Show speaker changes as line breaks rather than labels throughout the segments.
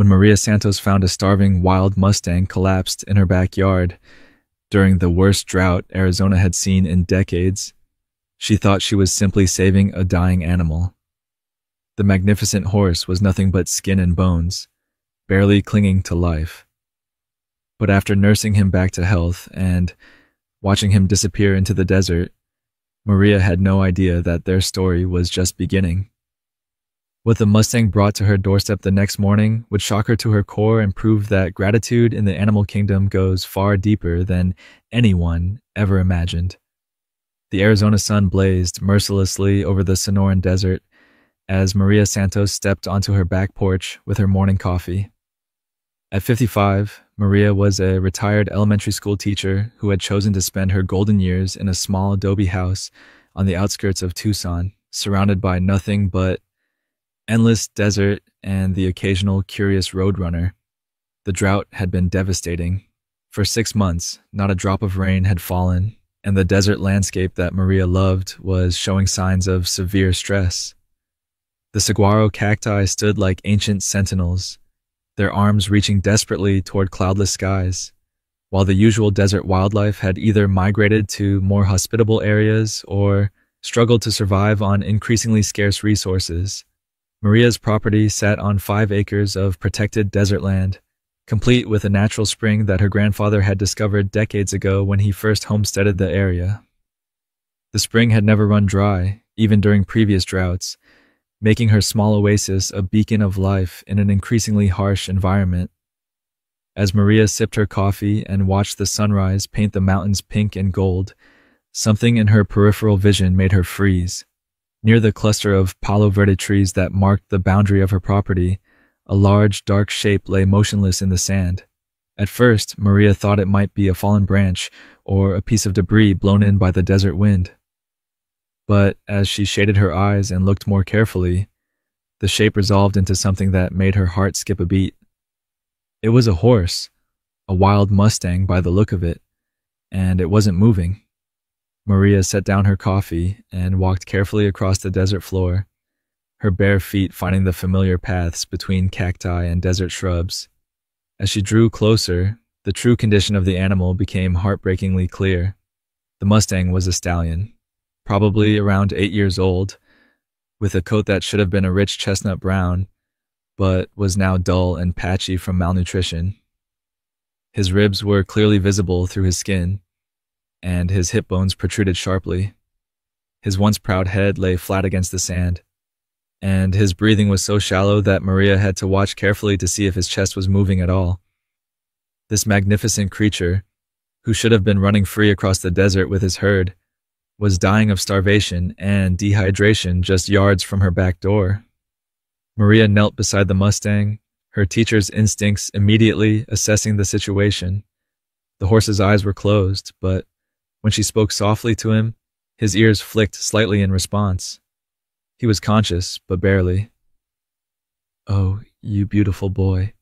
When Maria Santos found a starving wild Mustang collapsed in her backyard during the worst drought Arizona had seen in decades, she thought she was simply saving a dying animal. The magnificent horse was nothing but skin and bones, barely clinging to life. But after nursing him back to health and watching him disappear into the desert, Maria had no idea that their story was just beginning. What the Mustang brought to her doorstep the next morning would shock her to her core and prove that gratitude in the animal kingdom goes far deeper than anyone ever imagined. The Arizona sun blazed mercilessly over the Sonoran desert as Maria Santos stepped onto her back porch with her morning coffee. At 55, Maria was a retired elementary school teacher who had chosen to spend her golden years in a small adobe house on the outskirts of Tucson, surrounded by nothing but endless desert and the occasional curious roadrunner. The drought had been devastating. For 6 months, not a drop of rain had fallen, and the desert landscape that Maria loved was showing signs of severe stress. The saguaro cacti stood like ancient sentinels, their arms reaching desperately toward cloudless skies, while the usual desert wildlife had either migrated to more hospitable areas or struggled to survive on increasingly scarce resources. Maria's property sat on 5 acres of protected desert land, complete with a natural spring that her grandfather had discovered decades ago when he first homesteaded the area. The spring had never run dry, even during previous droughts, making her small oasis a beacon of life in an increasingly harsh environment. As Maria sipped her coffee and watched the sunrise paint the mountains pink and gold, something in her peripheral vision made her freeze. Near the cluster of Palo Verde trees that marked the boundary of her property, a large, dark shape lay motionless in the sand. At first, Maria thought it might be a fallen branch or a piece of debris blown in by the desert wind. But as she shaded her eyes and looked more carefully, the shape resolved into something that made her heart skip a beat. It was a horse, a wild Mustang by the look of it, and it wasn't moving. Maria set down her coffee and walked carefully across the desert floor, her bare feet finding the familiar paths between cacti and desert shrubs. As she drew closer, the true condition of the animal became heartbreakingly clear. The Mustang was a stallion, probably around 8 years old, with a coat that should have been a rich chestnut brown, but was now dull and patchy from malnutrition. His ribs were clearly visible through his skin, and his hip bones protruded sharply. His once proud head lay flat against the sand, and his breathing was so shallow that Maria had to watch carefully to see if his chest was moving at all. This magnificent creature, who should have been running free across the desert with his herd, was dying of starvation and dehydration just yards from her back door. Maria knelt beside the Mustang, her teacher's instincts immediately assessing the situation. The horse's eyes were closed, but when she spoke softly to him, his ears flicked slightly in response. He was conscious, but barely. "Oh, you beautiful boy,"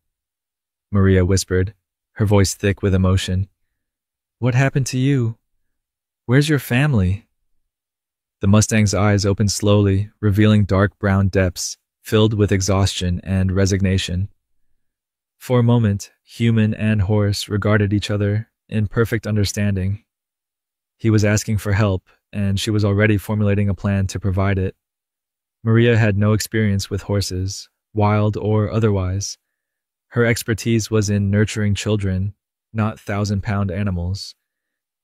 Maria whispered, her voice thick with emotion. "What happened to you? Where's your family?" The Mustang's eyes opened slowly, revealing dark brown depths filled with exhaustion and resignation. For a moment, human and horse regarded each other in perfect understanding. He was asking for help, and she was already formulating a plan to provide it. Maria had no experience with horses, wild or otherwise. Her expertise was in nurturing children, not 1,000-pound animals.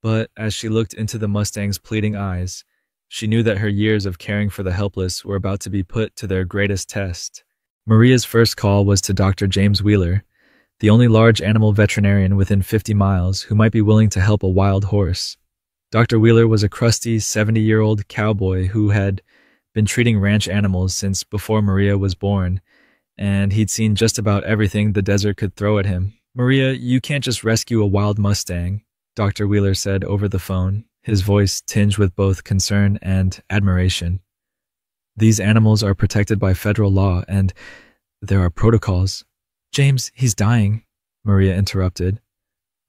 But as she looked into the Mustang's pleading eyes, she knew that her years of caring for the helpless were about to be put to their greatest test. Maria's first call was to Dr. James Wheeler, the only large animal veterinarian within 50 miles who might be willing to help a wild horse. Dr. Wheeler was a crusty 70-year-old cowboy who had been treating ranch animals since before Maria was born, and he'd seen just about everything the desert could throw at him. "Maria, you can't just rescue a wild Mustang," Dr. Wheeler said over the phone, his voice tinged with both concern and admiration. "These animals are protected by federal law, and there are protocols." "James, he's dying," Maria interrupted.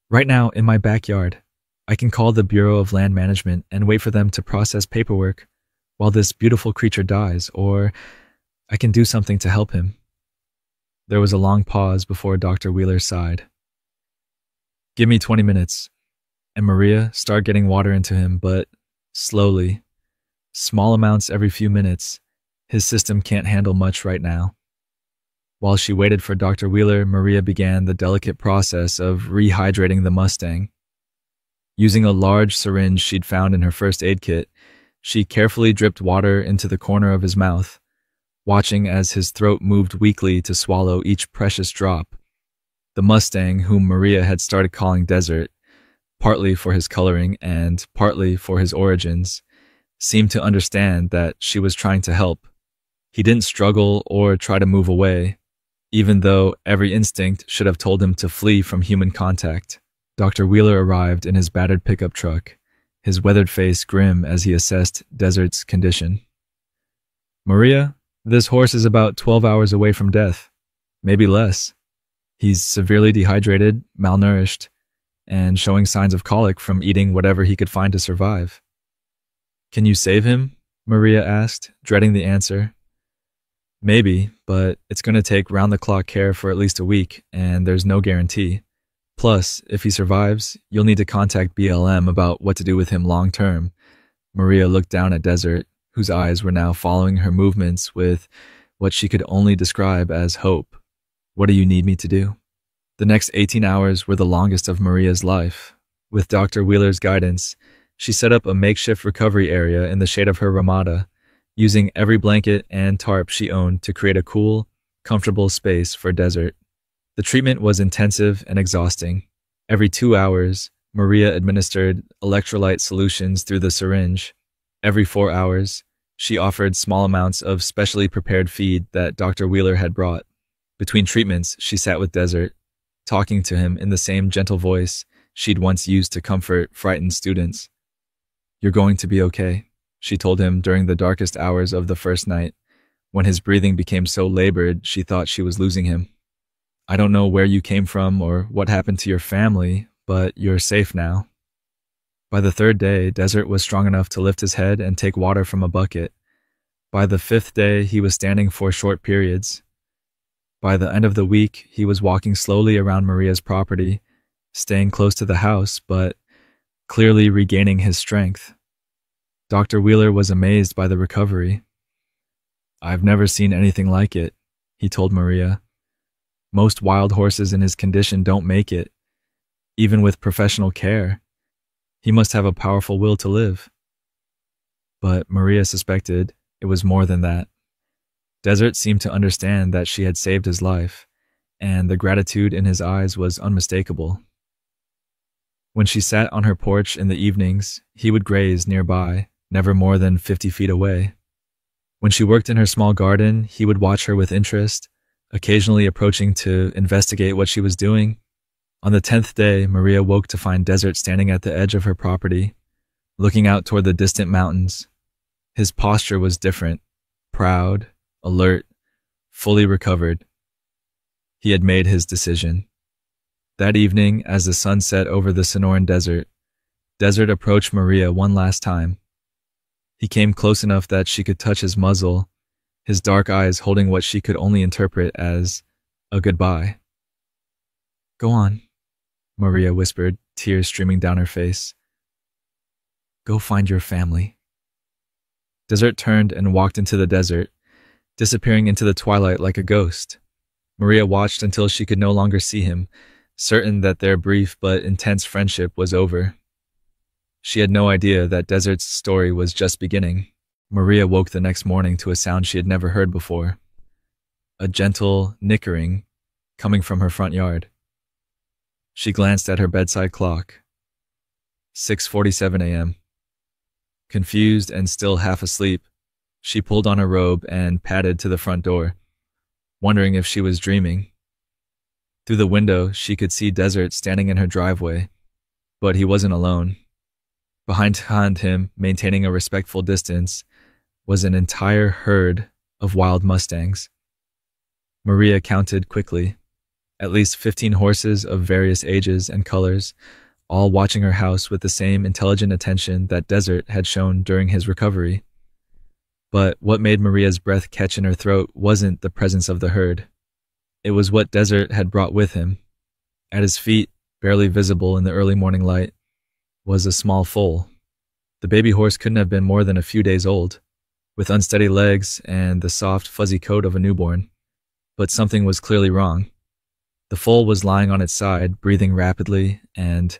"Right now, in my backyard. I can call the Bureau of Land Management and wait for them to process paperwork while this beautiful creature dies, or I can do something to help him." There was a long pause before Dr. Wheeler sighed. Give me 20 minutes. And Maria started getting water into him, but slowly, small amounts every few minutes. His system can't handle much right now. While she waited for Dr. Wheeler, Maria began the delicate process of rehydrating the Mustang. Using a large syringe she'd found in her first aid kit, she carefully dripped water into the corner of his mouth, watching as his throat moved weakly to swallow each precious drop. The Mustang, whom Maria had started calling Desert, partly for his coloring and partly for his origins, seemed to understand that she was trying to help. He didn't struggle or try to move away, even though every instinct should have told him to flee from human contact. Dr. Wheeler arrived in his battered pickup truck, his weathered face grim as he assessed Desert's condition. Maria, this horse is about 12 hours away from death, maybe less. He's severely dehydrated, malnourished, and showing signs of colic from eating whatever he could find to survive. Can you save him? Maria asked, dreading the answer. Maybe, but it's going to take round-the-clock care for at least a week, and there's no guarantee. Plus, if he survives, you'll need to contact BLM about what to do with him long-term. Maria looked down at Desert, whose eyes were now following her movements with what she could only describe as hope. What do you need me to do? The next 18 hours were the longest of Maria's life. With Dr. Wheeler's guidance, she set up a makeshift recovery area in the shade of her Ramada, using every blanket and tarp she owned to create a cool, comfortable space for Desert. The treatment was intensive and exhausting. Every 2 hours, Maria administered electrolyte solutions through the syringe. Every 4 hours, she offered small amounts of specially prepared feed that Dr. Wheeler had brought. Between treatments, she sat with Desert, talking to him in the same gentle voice she'd once used to comfort frightened students. You're going to be okay, she told him during the darkest hours of the first night, when his breathing became so labored she thought she was losing him. I don't know where you came from or what happened to your family, but you're safe now. By the third day, Desert was strong enough to lift his head and take water from a bucket. By the fifth day, he was standing for short periods. By the end of the week, he was walking slowly around Maria's property, staying close to the house, but clearly regaining his strength. Dr. Wheeler was amazed by the recovery. I've never seen anything like it, he told Maria. Most wild horses in his condition don't make it, even with professional care. He must have a powerful will to live. But Maria suspected it was more than that. Desert seemed to understand that she had saved his life, and the gratitude in his eyes was unmistakable. When she sat on her porch in the evenings, he would graze nearby, never more than 50 feet away. When she worked in her small garden, he would watch her with interest, occasionally approaching to investigate what she was doing. On the 10th day, Maria woke to find Desert standing at the edge of her property, looking out toward the distant mountains. His posture was different, proud, alert, fully recovered. He had made his decision. That evening, as the sun set over the Sonoran Desert, Desert approached Maria one last time. He came close enough that she could touch his muzzle, his dark eyes holding what she could only interpret as a goodbye. Go on, Maria whispered, tears streaming down her face. Go find your family. Desert turned and walked into the desert, disappearing into the twilight like a ghost. Maria watched until she could no longer see him, certain that their brief but intense friendship was over. She had no idea that Desert's story was just beginning. Maria woke the next morning to a sound she had never heard before. A gentle nickering coming from her front yard. She glanced at her bedside clock. 6:47 a.m. Confused and still half asleep, she pulled on her robe and padded to the front door, wondering if she was dreaming. Through the window, she could see Desert standing in her driveway, but he wasn't alone. Behind him, maintaining a respectful distance, was an entire herd of wild Mustangs. Maria counted quickly. At least 15 horses of various ages and colors, all watching her house with the same intelligent attention that Desert had shown during his recovery. But what made Maria's breath catch in her throat wasn't the presence of the herd. It was what Desert had brought with him. At his feet, barely visible in the early morning light, was a small foal. The baby horse couldn't have been more than a few days old, with unsteady legs and the soft, fuzzy coat of a newborn. But something was clearly wrong. The foal was lying on its side, breathing rapidly, and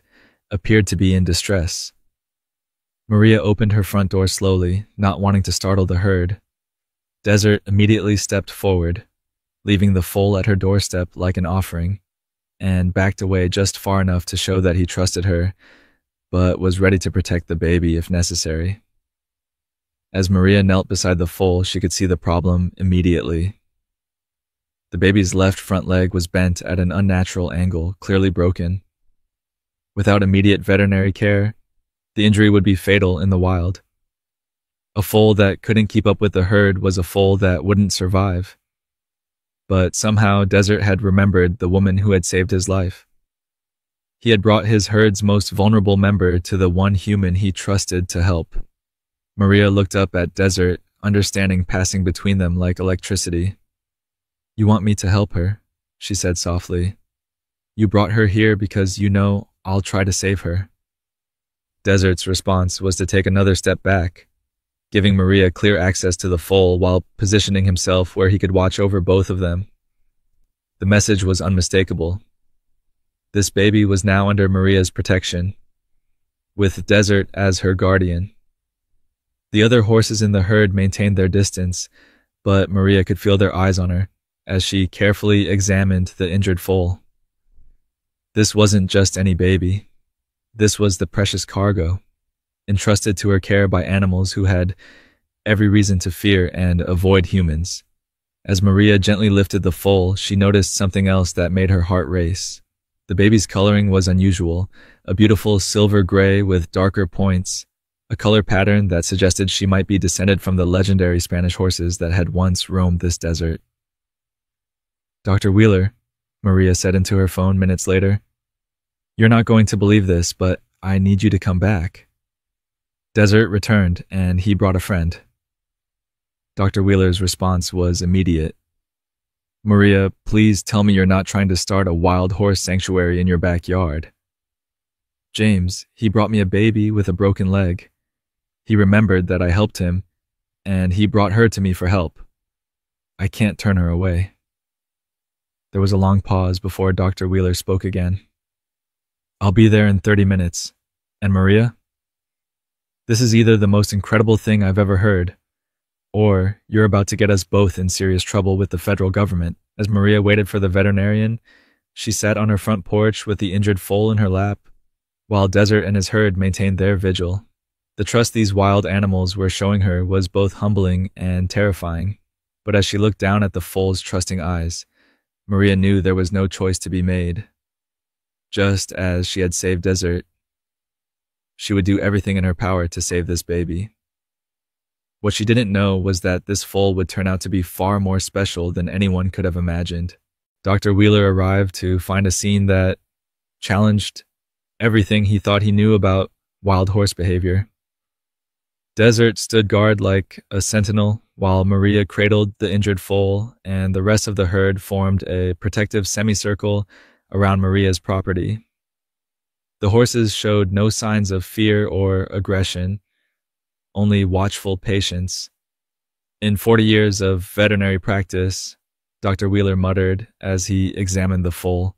appeared to be in distress. Maria opened her front door slowly, not wanting to startle the herd. Desert immediately stepped forward, leaving the foal at her doorstep like an offering, and backed away just far enough to show that he trusted her, but was ready to protect the baby if necessary. As Maria knelt beside the foal, she could see the problem immediately. The baby's left front leg was bent at an unnatural angle, clearly broken. Without immediate veterinary care, the injury would be fatal in the wild. A foal that couldn't keep up with the herd was a foal that wouldn't survive. But somehow Desert had remembered the woman who had saved his life. He had brought his herd's most vulnerable member to the one human he trusted to help. Maria looked up at Desert, understanding passing between them like electricity. "You want me to help her," she said softly. "You brought her here because you know I'll try to save her." Desert's response was to take another step back, giving Maria clear access to the foal while positioning himself where he could watch over both of them. The message was unmistakable. This baby was now under Maria's protection, with Desert as her guardian. The other horses in the herd maintained their distance, but Maria could feel their eyes on her as she carefully examined the injured foal. This wasn't just any baby. This was the precious cargo, entrusted to her care by animals who had every reason to fear and avoid humans. As Maria gently lifted the foal, she noticed something else that made her heart race. The baby's coloring was unusual, a beautiful silver gray with darker points, a color pattern that suggested she might be descended from the legendary Spanish horses that had once roamed this desert. "Dr. Wheeler," Maria said into her phone minutes later, "you're not going to believe this, but I need you to come back." Desert returned, and he brought a friend. Dr. Wheeler's response was immediate. "Maria, please tell me you're not trying to start a wild horse sanctuary in your backyard." "James, he brought me a baby with a broken leg. He remembered that I helped him, and he brought her to me for help. I can't turn her away." There was a long pause before Dr. Wheeler spoke again. "I'll be there in 30 minutes. And Maria? This is either the most incredible thing I've ever heard, or you're about to get us both in serious trouble with the federal government." As Maria waited for the veterinarian, she sat on her front porch with the injured foal in her lap, while Desert and his herd maintained their vigil. The trust these wild animals were showing her was both humbling and terrifying, but as she looked down at the foal's trusting eyes, Maria knew there was no choice to be made. Just as she had saved Desert, she would do everything in her power to save this baby. What she didn't know was that this foal would turn out to be far more special than anyone could have imagined. Dr. Wheeler arrived to find a scene that challenged everything he thought he knew about wild horse behavior. Desert stood guard like a sentinel, while Maria cradled the injured foal, and the rest of the herd formed a protective semicircle around Maria's property. The horses showed no signs of fear or aggression, only watchful patience. "In 40 years of veterinary practice," Dr. Wheeler muttered as he examined the foal,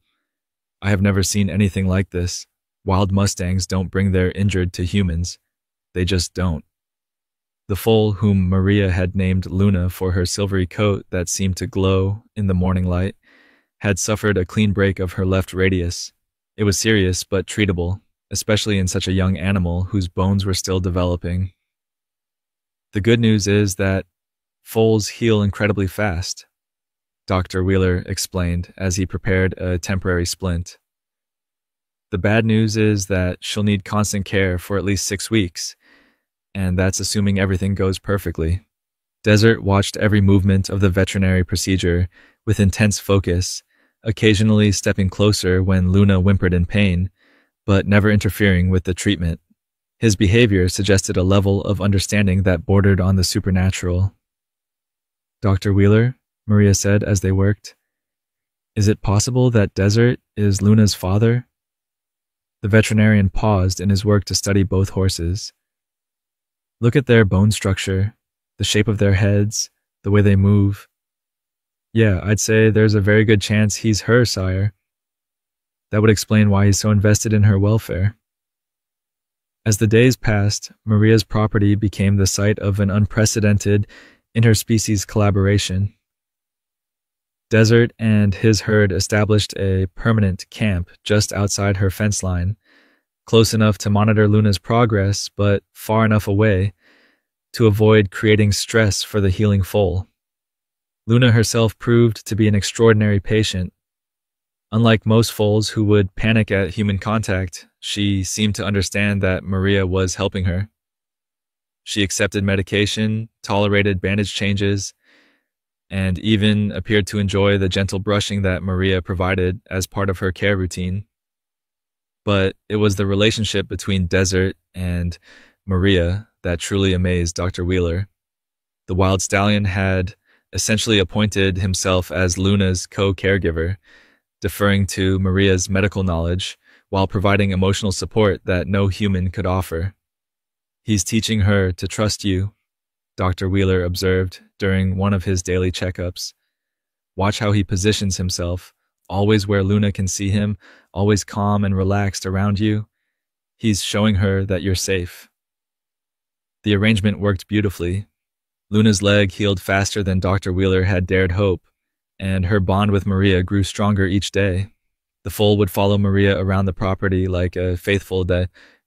"I have never seen anything like this. Wild Mustangs don't bring their injured to humans. They just don't." The foal, whom Maria had named Luna for her silvery coat that seemed to glow in the morning light, had suffered a clean break of her left radius. It was serious but treatable, especially in such a young animal whose bones were still developing. "The good news is that foals heal incredibly fast," Dr. Wheeler explained as he prepared a temporary splint. "The bad news is that she'll need constant care for at least 6 weeks, and that's assuming everything goes perfectly." Desert watched every movement of the veterinary procedure with intense focus, occasionally stepping closer when Luna whimpered in pain, but never interfering with the treatment. His behavior suggested a level of understanding that bordered on the supernatural. "Dr. Wheeler," Maria said as they worked, Is it possible that Desert is Luna's father? The veterinarian paused in his work to study both horses. Look at their bone structure, the shape of their heads, the way they move. Yeah, I'd say there's a very good chance he's her sire. That would explain why he's so invested in her welfare. As the days passed, Maria's property became the site of an unprecedented interspecies collaboration. Desert and his herd established a permanent camp just outside her fence line, close enough to monitor Luna's progress, but far enough away to avoid creating stress for the healing foal. Luna herself proved to be an extraordinary patient. Unlike most foals who would panic at human contact, she seemed to understand that Maria was helping her. She accepted medication, tolerated bandage changes, and even appeared to enjoy the gentle brushing that Maria provided as part of her care routine. But it was the relationship between Desert and Maria that truly amazed Dr. Wheeler. The wild stallion had essentially appointed himself as Luna's co-caregiver, deferring to Maria's medical knowledge while providing emotional support that no human could offer. He's teaching her to trust you, Dr. Wheeler observed during one of his daily checkups. Watch how he positions himself, always where Luna can see him, always calm and relaxed around you. He's showing her that you're safe. The arrangement worked beautifully. Luna's leg healed faster than Dr. Wheeler had dared hope, and her bond with Maria grew stronger each day. The foal would follow Maria around the property like a faithful,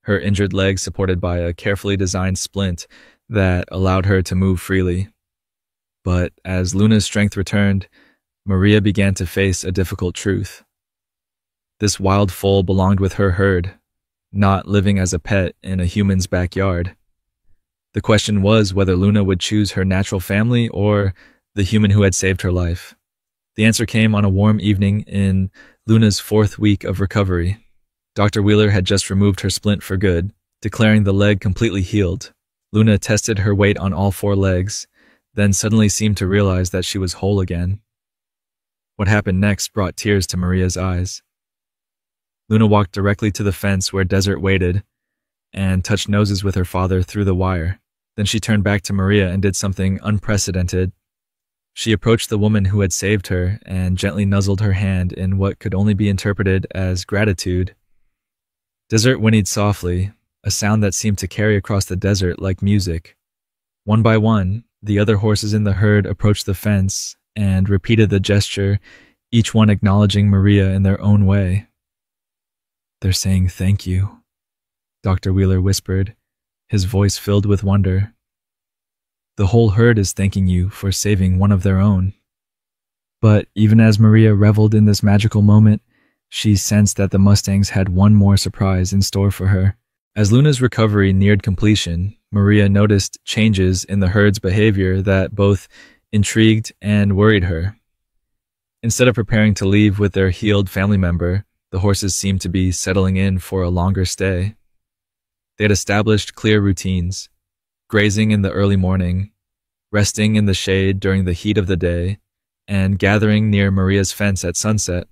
her injured leg supported by a carefully designed splint that allowed her to move freely. But as Luna's strength returned, Maria began to face a difficult truth. This wild foal belonged with her herd, not living as a pet in a human's backyard. The question was whether Luna would choose her natural family or the human who had saved her life. The answer came on a warm evening in Luna's 4th week of recovery. Dr. Wheeler had just removed her splint for good, declaring the leg completely healed. Luna tested her weight on all 4 legs, then suddenly seemed to realize that she was whole again. What happened next brought tears to Maria's eyes. Luna walked directly to the fence where Desert waited and touched noses with her father through the wire. Then she turned back to Maria and did something unprecedented. She approached the woman who had saved her and gently nuzzled her hand in what could only be interpreted as gratitude. Desert whinnied softly, a sound that seemed to carry across the desert like music. One by one, the other horses in the herd approached the fence and repeated the gesture, each one acknowledging Maria in their own way. "They're saying thank you," Dr. Wheeler whispered, his voice filled with wonder. "The whole herd is thanking you for saving one of their own." But even as Maria reveled in this magical moment, she sensed that the Mustangs had one more surprise in store for her. As Luna's recovery neared completion, Maria noticed changes in the herd's behavior that both intrigued and worried her. Instead of preparing to leave with their healed family member, the horses seemed to be settling in for a longer stay. They had established clear routines, grazing in the early morning, resting in the shade during the heat of the day, and gathering near Maria's fence at sunset.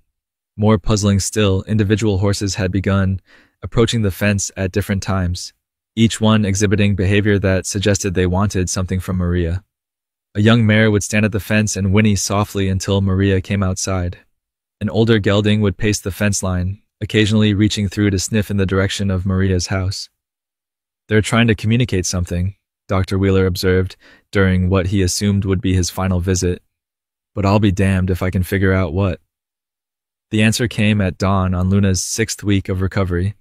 More puzzling still, individual horses had begun approaching the fence at different times, each one exhibiting behavior that suggested they wanted something from Maria. A young mare would stand at the fence and whinny softly until Maria came outside. An older gelding would pace the fence line, occasionally reaching through to sniff in the direction of Maria's house. "They're trying to communicate something," Dr. Wheeler observed during what he assumed would be his final visit. "But I'll be damned if I can figure out what." The answer came at dawn on Luna's 6th week of recovery.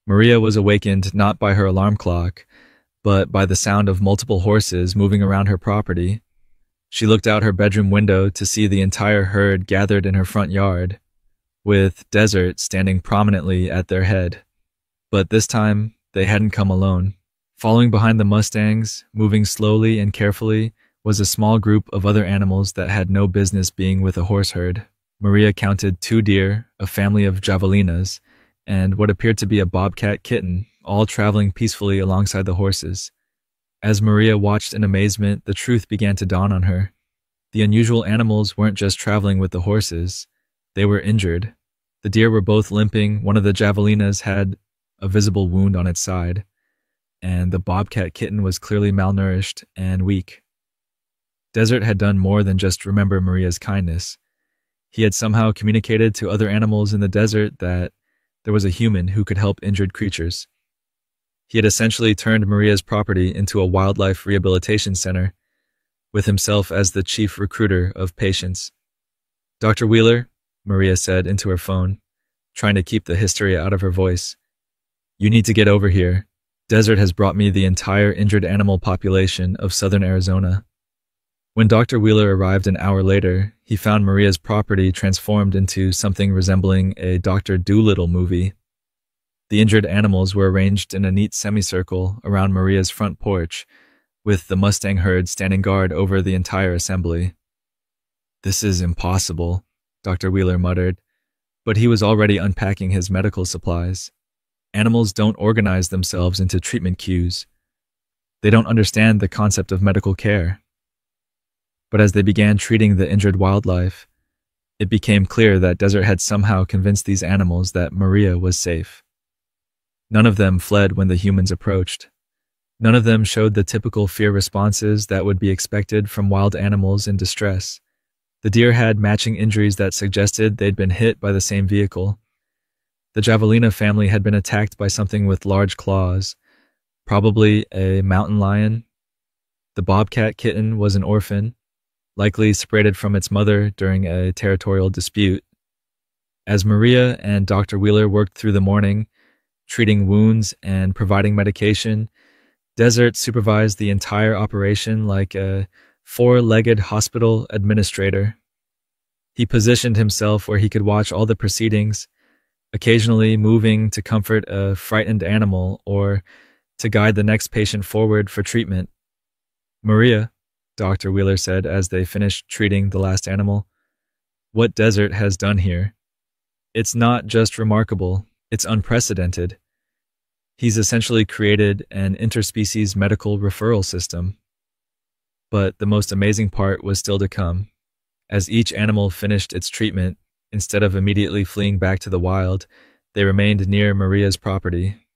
Maria was awakened not by her alarm clock, but by the sound of multiple horses moving around her property. She looked out her bedroom window to see the entire herd gathered in her front yard, with Desert standing prominently at their head. But this time, they hadn't come alone. Following behind the Mustangs, moving slowly and carefully, was a small group of other animals that had no business being with a horse herd. Maria counted 2 deer, a family of javelinas, and what appeared to be a bobcat kitten, all traveling peacefully alongside the horses. As Maria watched in amazement, the truth began to dawn on her. The unusual animals weren't just traveling with the horses. They were injured. The deer were both limping. One of the javelinas had a visible wound on its side, and the bobcat kitten was clearly malnourished and weak. Desert had done more than just remember Maria's kindness. He had somehow communicated to other animals in the desert that there was a human who could help injured creatures. He had essentially turned Maria's property into a wildlife rehabilitation center, with himself as the chief recruiter of patients. "Dr. Wheeler," Maria said into her phone, trying to keep the hysteria out of her voice, "you need to get over here. Desert has brought me the entire injured animal population of southern Arizona." When Dr. Wheeler arrived an hour later, he found Maria's property transformed into something resembling a Dr. Dolittle movie. The injured animals were arranged in a neat semicircle around Maria's front porch, with the Mustang herd standing guard over the entire assembly. "This is impossible," Dr. Wheeler muttered, but he was already unpacking his medical supplies. Animals don't organize themselves into treatment queues. They don't understand the concept of medical care. But as they began treating the injured wildlife, it became clear that Desert had somehow convinced these animals that Maria was safe. None of them fled when the humans approached. None of them showed the typical fear responses that would be expected from wild animals in distress. The deer had matching injuries that suggested they'd been hit by the same vehicle. The javelina family had been attacked by something with large claws, probably a mountain lion. The bobcat kitten was an orphan, likely separated from its mother during a territorial dispute. As Maria and Dr. Wheeler worked through the morning, treating wounds and providing medication, Desert supervised the entire operation like a four-legged hospital administrator. He positioned himself where he could watch all the proceedings, occasionally moving to comfort a frightened animal or to guide the next patient forward for treatment. "Maria," Dr. Wheeler said as they finished treating the last animal, "what Desert has done here, it's not just remarkable, it's unprecedented. He's essentially created an interspecies medical referral system." But the most amazing part was still to come. As each animal finished its treatment, instead of immediately fleeing back to the wild, they remained near Maria's property.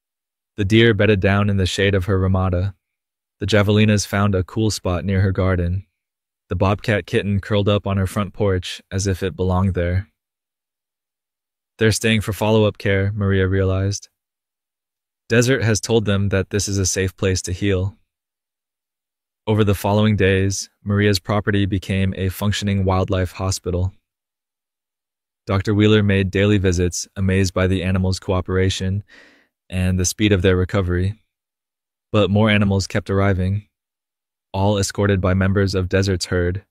The deer bedded down in the shade of her ramada. The javelinas found a cool spot near her garden. The bobcat kitten curled up on her front porch as if it belonged there. They're staying for follow-up care, Maria realized. Desert has told them that this is a safe place to heal. Over the following days, Maria's property became a functioning wildlife hospital. Dr. Wheeler made daily visits, amazed by the animals' cooperation and the speed of their recovery. But more animals kept arriving, all escorted by members of Desert's herd,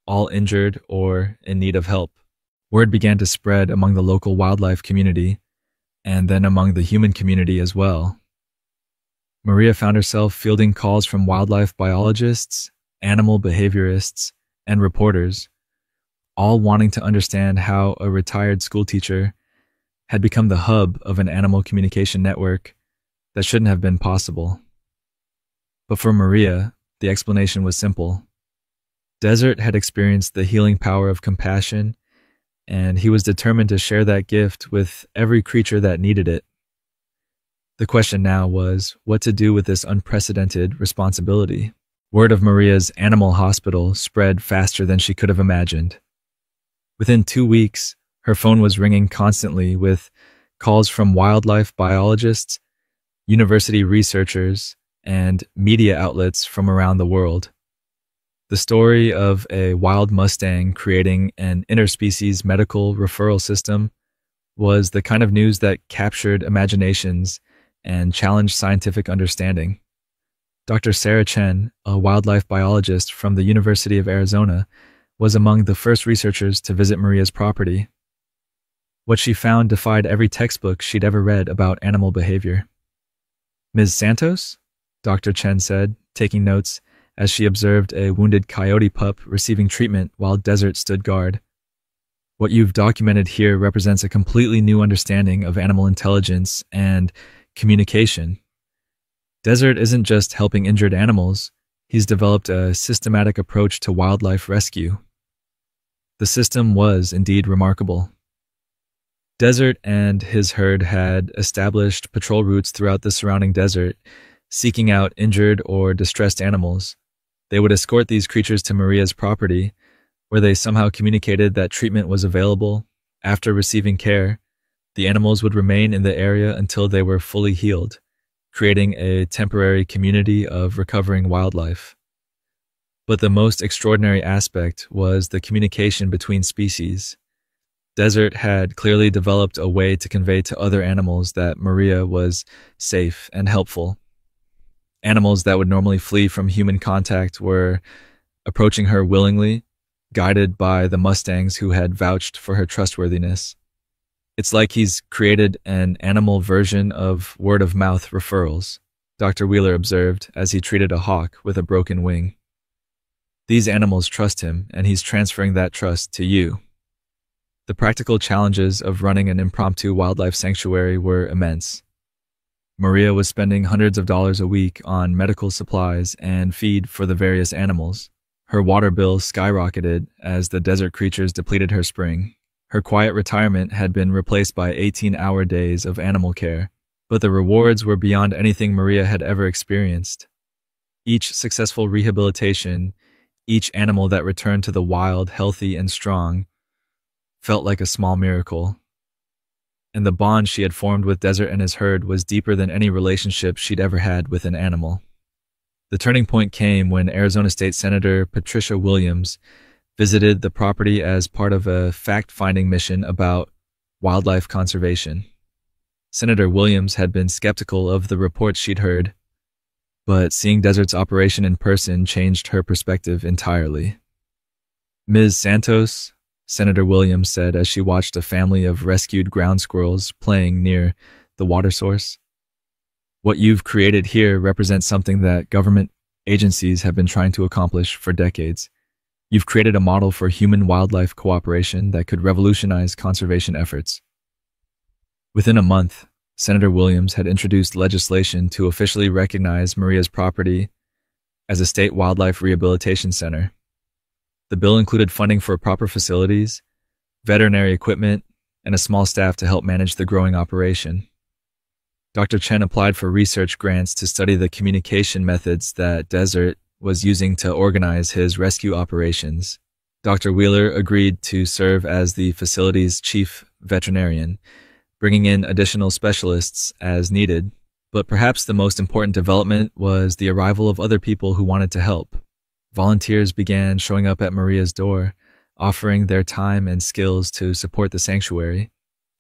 all injured or in need of help. Word began to spread among the local wildlife community, and then among the human community as well. Maria found herself fielding calls from wildlife biologists, animal behaviorists, and reporters, all wanting to understand how a retired schoolteacher had become the hub of an animal communication network that shouldn't have been possible. But for Maria, the explanation was simple. Desert had experienced the healing power of compassion, and he was determined to share that gift with every creature that needed it. The question now was what to do with this unprecedented responsibility. Word of Maria's animal hospital spread faster than she could have imagined. Within 2 weeks, her phone was ringing constantly with calls from wildlife biologists, university researchers, and media outlets from around the world. The story of a wild Mustang creating an interspecies medical referral system was the kind of news that captured imaginations and challenged scientific understanding. Dr. Sarah Chen, a wildlife biologist from the University of Arizona, was among the first researchers to visit Maria's property. What she found defied every textbook she'd ever read about animal behavior. "Ms. Santos?" Dr. Chen said, taking notes as she observed a wounded coyote pup receiving treatment while Desert stood guard. "What you've documented here represents a completely new understanding of animal intelligence and communication. Desert isn't just helping injured animals, he's developed a systematic approach to wildlife rescue." The system was indeed remarkable. Desert and his herd had established patrol routes throughout the surrounding desert, seeking out injured or distressed animals. They would escort these creatures to Maria's property, where they somehow communicated that treatment was available. After receiving care, the animals would remain in the area until they were fully healed, creating a temporary community of recovering wildlife. But the most extraordinary aspect was the communication between species. Desert had clearly developed a way to convey to other animals that Maria was safe and helpful. Animals that would normally flee from human contact were approaching her willingly, guided by the Mustangs who had vouched for her trustworthiness. It's like he's created an animal version of word-of-mouth referrals, Dr. Wheeler observed as he treated a hawk with a broken wing. These animals trust him, and he's transferring that trust to you. The practical challenges of running an impromptu wildlife sanctuary were immense. Maria was spending hundreds of dollars a week on medical supplies and feed for the various animals. Her water bill skyrocketed as the desert creatures depleted her spring. Her quiet retirement had been replaced by 18-hour days of animal care, but the rewards were beyond anything Maria had ever experienced. Each successful rehabilitation, each animal that returned to the wild, healthy and strong, felt like a small miracle. And the bond she had formed with Desert and his herd was deeper than any relationship she'd ever had with an animal. The turning point came when Arizona State Senator Patricia Williams visited the property as part of a fact-finding mission about wildlife conservation. Senator Williams had been skeptical of the reports she'd heard, but seeing Desert's operation in person changed her perspective entirely. Ms. Santos, Senator Williams said as she watched a family of rescued ground squirrels playing near the water source, "What you've created here represents something that government agencies have been trying to accomplish for decades. You've created a model for human-wildlife cooperation that could revolutionize conservation efforts." Within a month, Senator Williams had introduced legislation to officially recognize Maria's property as a state wildlife rehabilitation center. The bill included funding for proper facilities, veterinary equipment, and a small staff to help manage the growing operation. Dr. Chen applied for research grants to study the communication methods that Desert was using to organize his rescue operations. Dr. Wheeler agreed to serve as the facility's chief veterinarian, bringing in additional specialists as needed. But perhaps the most important development was the arrival of other people who wanted to help. Volunteers began showing up at Maria's door, offering their time and skills to support the sanctuary.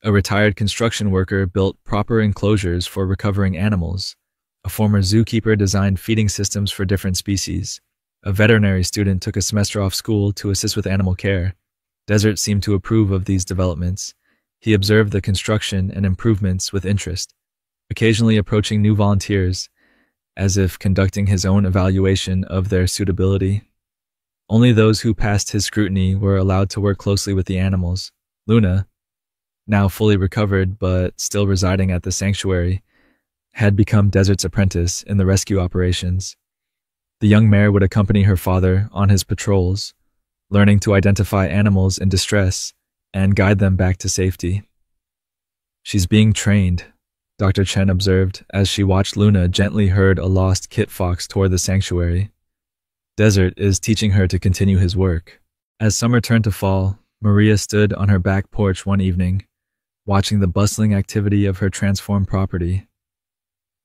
A retired construction worker built proper enclosures for recovering animals. A former zookeeper designed feeding systems for different species. A veterinary student took a semester off school to assist with animal care. Desert seemed to approve of these developments. He observed the construction and improvements with interest, occasionally approaching new volunteers, as if conducting his own evaluation of their suitability. Only those who passed his scrutiny were allowed to work closely with the animals. Luna, now fully recovered but still residing at the sanctuary, had become Desert's apprentice in the rescue operations. The young mare would accompany her father on his patrols, learning to identify animals in distress and guide them back to safety. "She's being trained," Dr. Chen observed as she watched Luna gently herd a lost kit fox toward the sanctuary. Desert is teaching her to continue his work. As summer turned to fall, Maria stood on her back porch one evening, watching the bustling activity of her transformed property.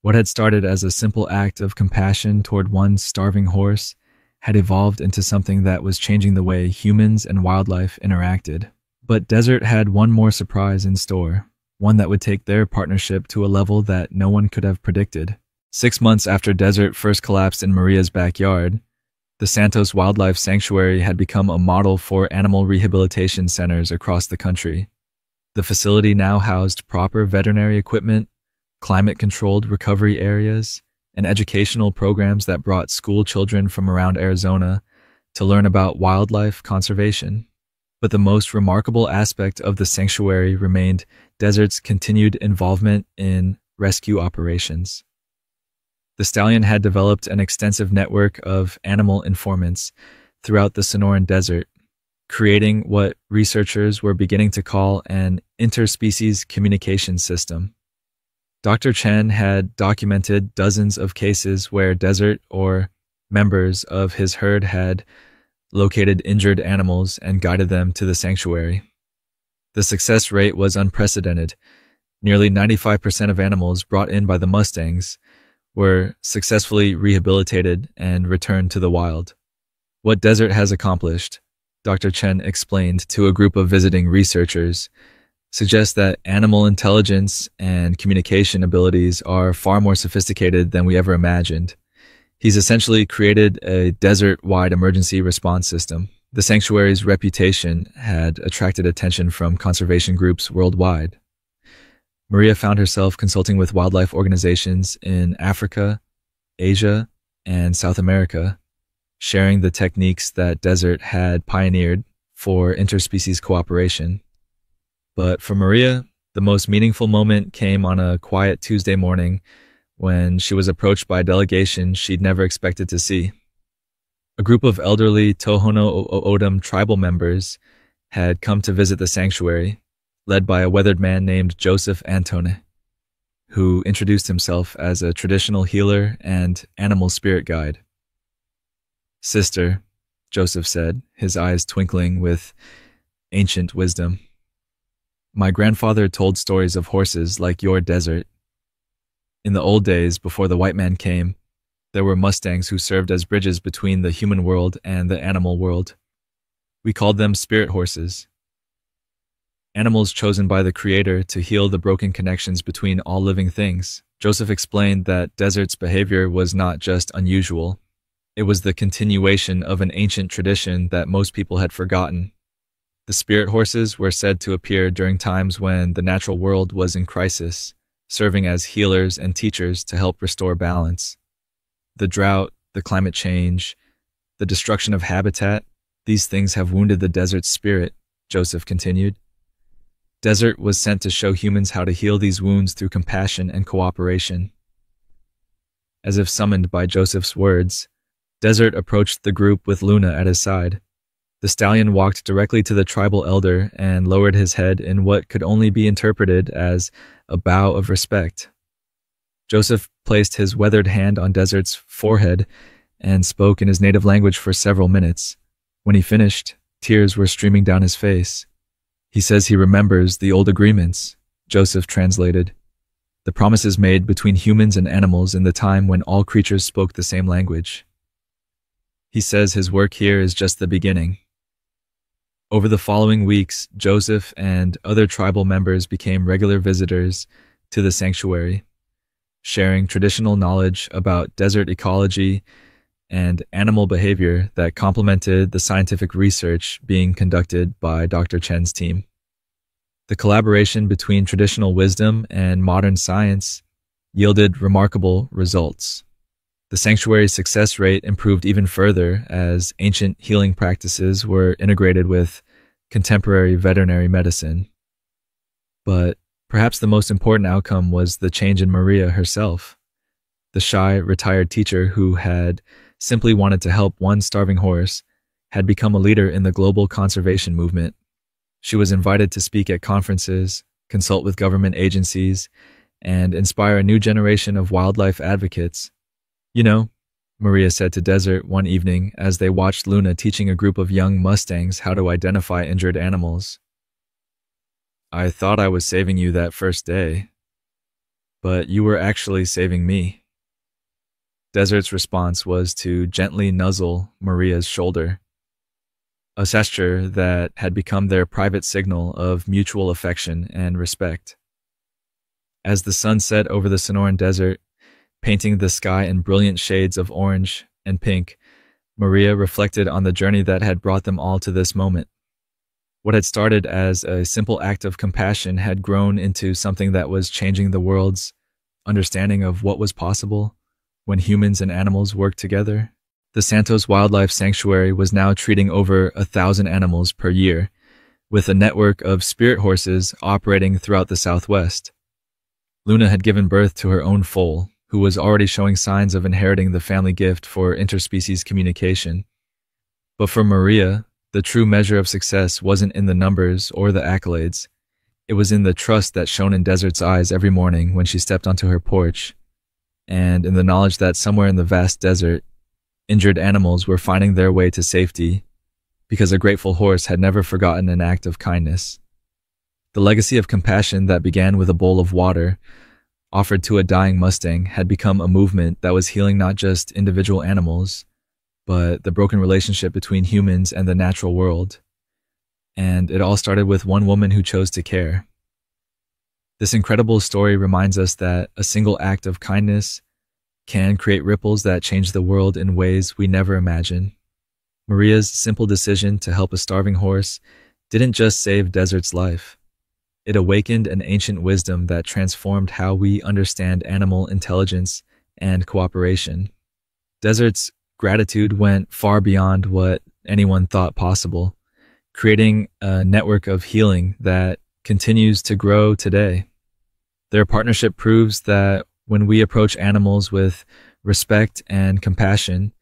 What had started as a simple act of compassion toward one starving horse had evolved into something that was changing the way humans and wildlife interacted. But Desert had one more surprise in store, one that would take their partnership to a level that no one could have predicted. 6 months after Desert first collapsed in Maria's backyard, the Santos Wildlife Sanctuary had become a model for animal rehabilitation centers across the country. The facility now housed proper veterinary equipment, climate-controlled recovery areas, and educational programs that brought school children from around Arizona to learn about wildlife conservation. But the most remarkable aspect of the sanctuary remained Desert's continued involvement in rescue operations. The stallion had developed an extensive network of animal informants throughout the Sonoran Desert, creating what researchers were beginning to call an interspecies communication system. Dr. Chen had documented dozens of cases where Desert or members of his herd had located injured animals and guided them to the sanctuary. The success rate was unprecedented. Nearly 95% of animals brought in by the Mustangs were successfully rehabilitated and returned to the wild. What Desert has accomplished, Dr. Chen explained to a group of visiting researchers, suggests that animal intelligence and communication abilities are far more sophisticated than we ever imagined. He's essentially created a desert-wide emergency response system. The sanctuary's reputation had attracted attention from conservation groups worldwide. Maria found herself consulting with wildlife organizations in Africa, Asia, and South America, sharing the techniques that Desert had pioneered for interspecies cooperation. But for Maria, the most meaningful moment came on a quiet Tuesday morning when she was approached by a delegation she'd never expected to see. A group of elderly Tohono O'odham tribal members had come to visit the sanctuary, led by a weathered man named Joseph Antone, who introduced himself as a traditional healer and animal spirit guide. "Sister," Joseph said, his eyes twinkling with ancient wisdom, "my grandfather told stories of horses like your Desert. In the old days, before the white man came, there were Mustangs who served as bridges between the human world and the animal world. We called them spirit horses. Animals chosen by the Creator to heal the broken connections between all living things." Joseph explained that Desert's behavior was not just unusual. It was the continuation of an ancient tradition that most people had forgotten. The spirit horses were said to appear during times when the natural world was in crisis, serving as healers and teachers to help restore balance. The drought, the climate change, the destruction of habitat, these things have wounded the desert's spirit, Joseph continued. Desert was sent to show humans how to heal these wounds through compassion and cooperation. As if summoned by Joseph's words, Desert approached the group with Luna at his side. The stallion walked directly to the tribal elder and lowered his head in what could only be interpreted as a bow of respect. Joseph placed his weathered hand on Desert's forehead and spoke in his native language for several minutes. When he finished, tears were streaming down his face. "He says he remembers the old agreements," Joseph translated. "The promises made between humans and animals in the time when all creatures spoke the same language. He says his work here is just the beginning." Over the following weeks, Joseph and other tribal members became regular visitors to the sanctuary, sharing traditional knowledge about desert ecology and animal behavior that complemented the scientific research being conducted by Dr. Chen's team. The collaboration between traditional wisdom and modern science yielded remarkable results. The sanctuary's success rate improved even further as ancient healing practices were integrated with contemporary veterinary medicine. But perhaps the most important outcome was the change in Maria herself. The shy, retired teacher who had simply wanted to help one starving horse had become a leader in the global conservation movement. She was invited to speak at conferences, consult with government agencies, and inspire a new generation of wildlife advocates. "You know," Maria said to Desert one evening as they watched Luna teaching a group of young Mustangs how to identify injured animals, "I thought I was saving you that first day, but you were actually saving me." Desert's response was to gently nuzzle Maria's shoulder, a gesture that had become their private signal of mutual affection and respect. As the sun set over the Sonoran Desert, painting the sky in brilliant shades of orange and pink, Maria reflected on the journey that had brought them all to this moment. What had started as a simple act of compassion had grown into something that was changing the world's understanding of what was possible when humans and animals worked together. The Santos Wildlife Sanctuary was now treating over 1,000 animals per year, with a network of spirit horses operating throughout the Southwest. Luna had given birth to her own foal, who was already showing signs of inheriting the family gift for interspecies communication. But for Maria, The true measure of success wasn't in the numbers or the accolades. It was in the trust that shone in Desert's eyes every morning when she stepped onto her porch, and in the knowledge that somewhere in the vast desert, injured animals were finding their way to safety because a grateful horse had never forgotten an act of kindness. The legacy of compassion that began with a bowl of water offered to a dying Mustang had become a movement that was healing not just individual animals, but the broken relationship between humans and the natural world. And it all started with one woman who chose to care. This incredible story reminds us that a single act of kindness can create ripples that change the world in ways we never imagined. Maria's simple decision to help a starving horse didn't just save Desert's life. It awakened an ancient wisdom that transformed how we understand animal intelligence and cooperation. Desert's gratitude went far beyond what anyone thought possible, creating a network of healing that continues to grow today. Their partnership proves that when we approach animals with respect and compassion,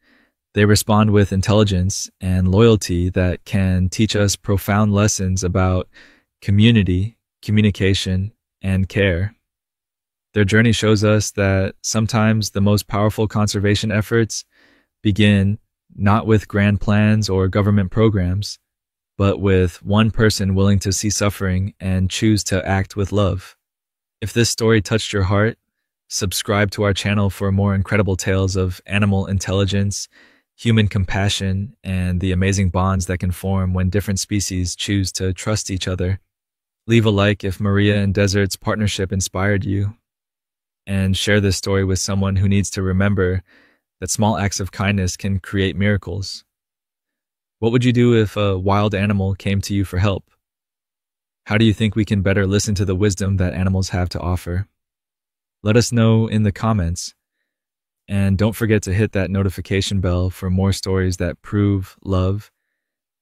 they respond with intelligence and loyalty that can teach us profound lessons about community, communication, and care. Their journey shows us that sometimes the most powerful conservation efforts begin not with grand plans or government programs, but with one person willing to see suffering and choose to act with love. If this story touched your heart, subscribe to our channel for more incredible tales of animal intelligence, human compassion, and the amazing bonds that can form when different species choose to trust each other. Leave a like if Maria and Desert's partnership inspired you, and share this story with someone who needs to remember that small acts of kindness can create miracles. What would you do if a wild animal came to you for help? How do you think we can better listen to the wisdom that animals have to offer? Let us know in the comments. And don't forget to hit that notification bell for more stories that prove love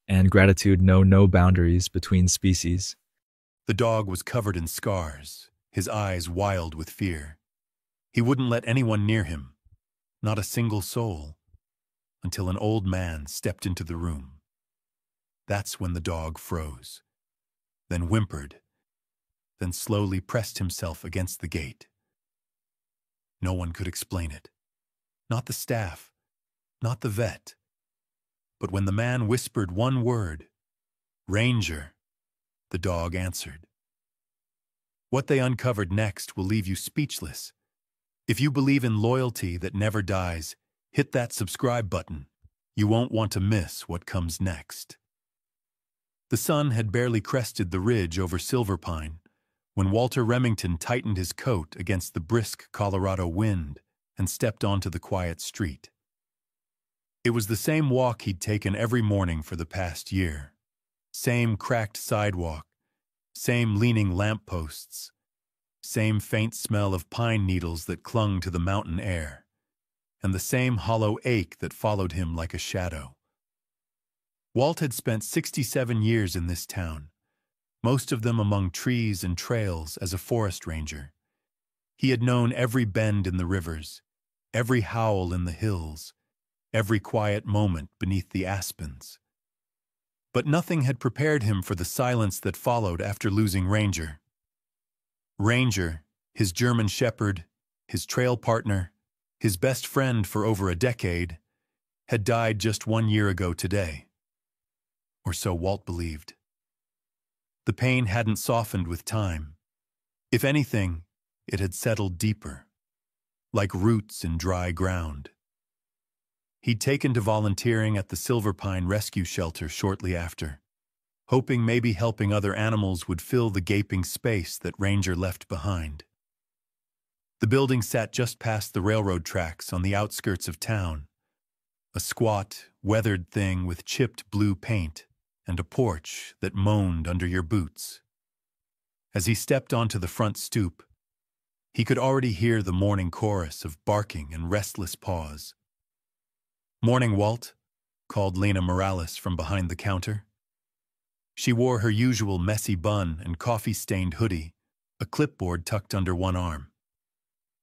and gratitude know no boundaries between species.
The dog was covered in scars, his eyes wild with fear. He wouldn't let anyone near him, not a single soul, until an old man stepped into the room. That's when the dog froze, then whimpered, then slowly pressed himself against the gate. No one could explain it. Not the staff, not the vet. But when the man whispered one word, "Ranger," the dog answered. What they uncovered next will leave you speechless. If you believe in loyalty that never dies, hit that subscribe button. You won't want to miss what comes next. The sun had barely crested the ridge over Silver Pine when Walter Remington tightened his coat against the brisk Colorado wind and stepped onto the quiet street. It was the same walk he'd taken every morning for the past year. Same cracked sidewalk, same leaning lampposts, same faint smell of pine needles that clung to the mountain air, and the same hollow ache that followed him like a shadow. Walt had spent 67 years in this town, most of them among trees and trails as a forest ranger. He had known every bend in the rivers, every howl in the hills, every quiet moment beneath the aspens. But nothing had prepared him for the silence that followed after losing Ranger. Ranger, his German shepherd, his trail partner, his best friend for over a decade, had died just 1 year ago today. Or so Walt believed. The pain hadn't softened with time. If anything, it had settled deeper, like roots in dry ground. He'd taken to volunteering at the Silver Pine Rescue Shelter shortly after, hoping maybe helping other animals would fill the gaping space that Ranger left behind. The building sat just past the railroad tracks on the outskirts of town, a squat, weathered thing with chipped blue paint and a porch that moaned under your boots. As he stepped onto the front stoop, he could already hear the morning chorus of barking and restless paws. "Morning, Walt," called Lena Morales from behind the counter. She wore her usual messy bun and coffee-stained hoodie, a clipboard tucked under one arm.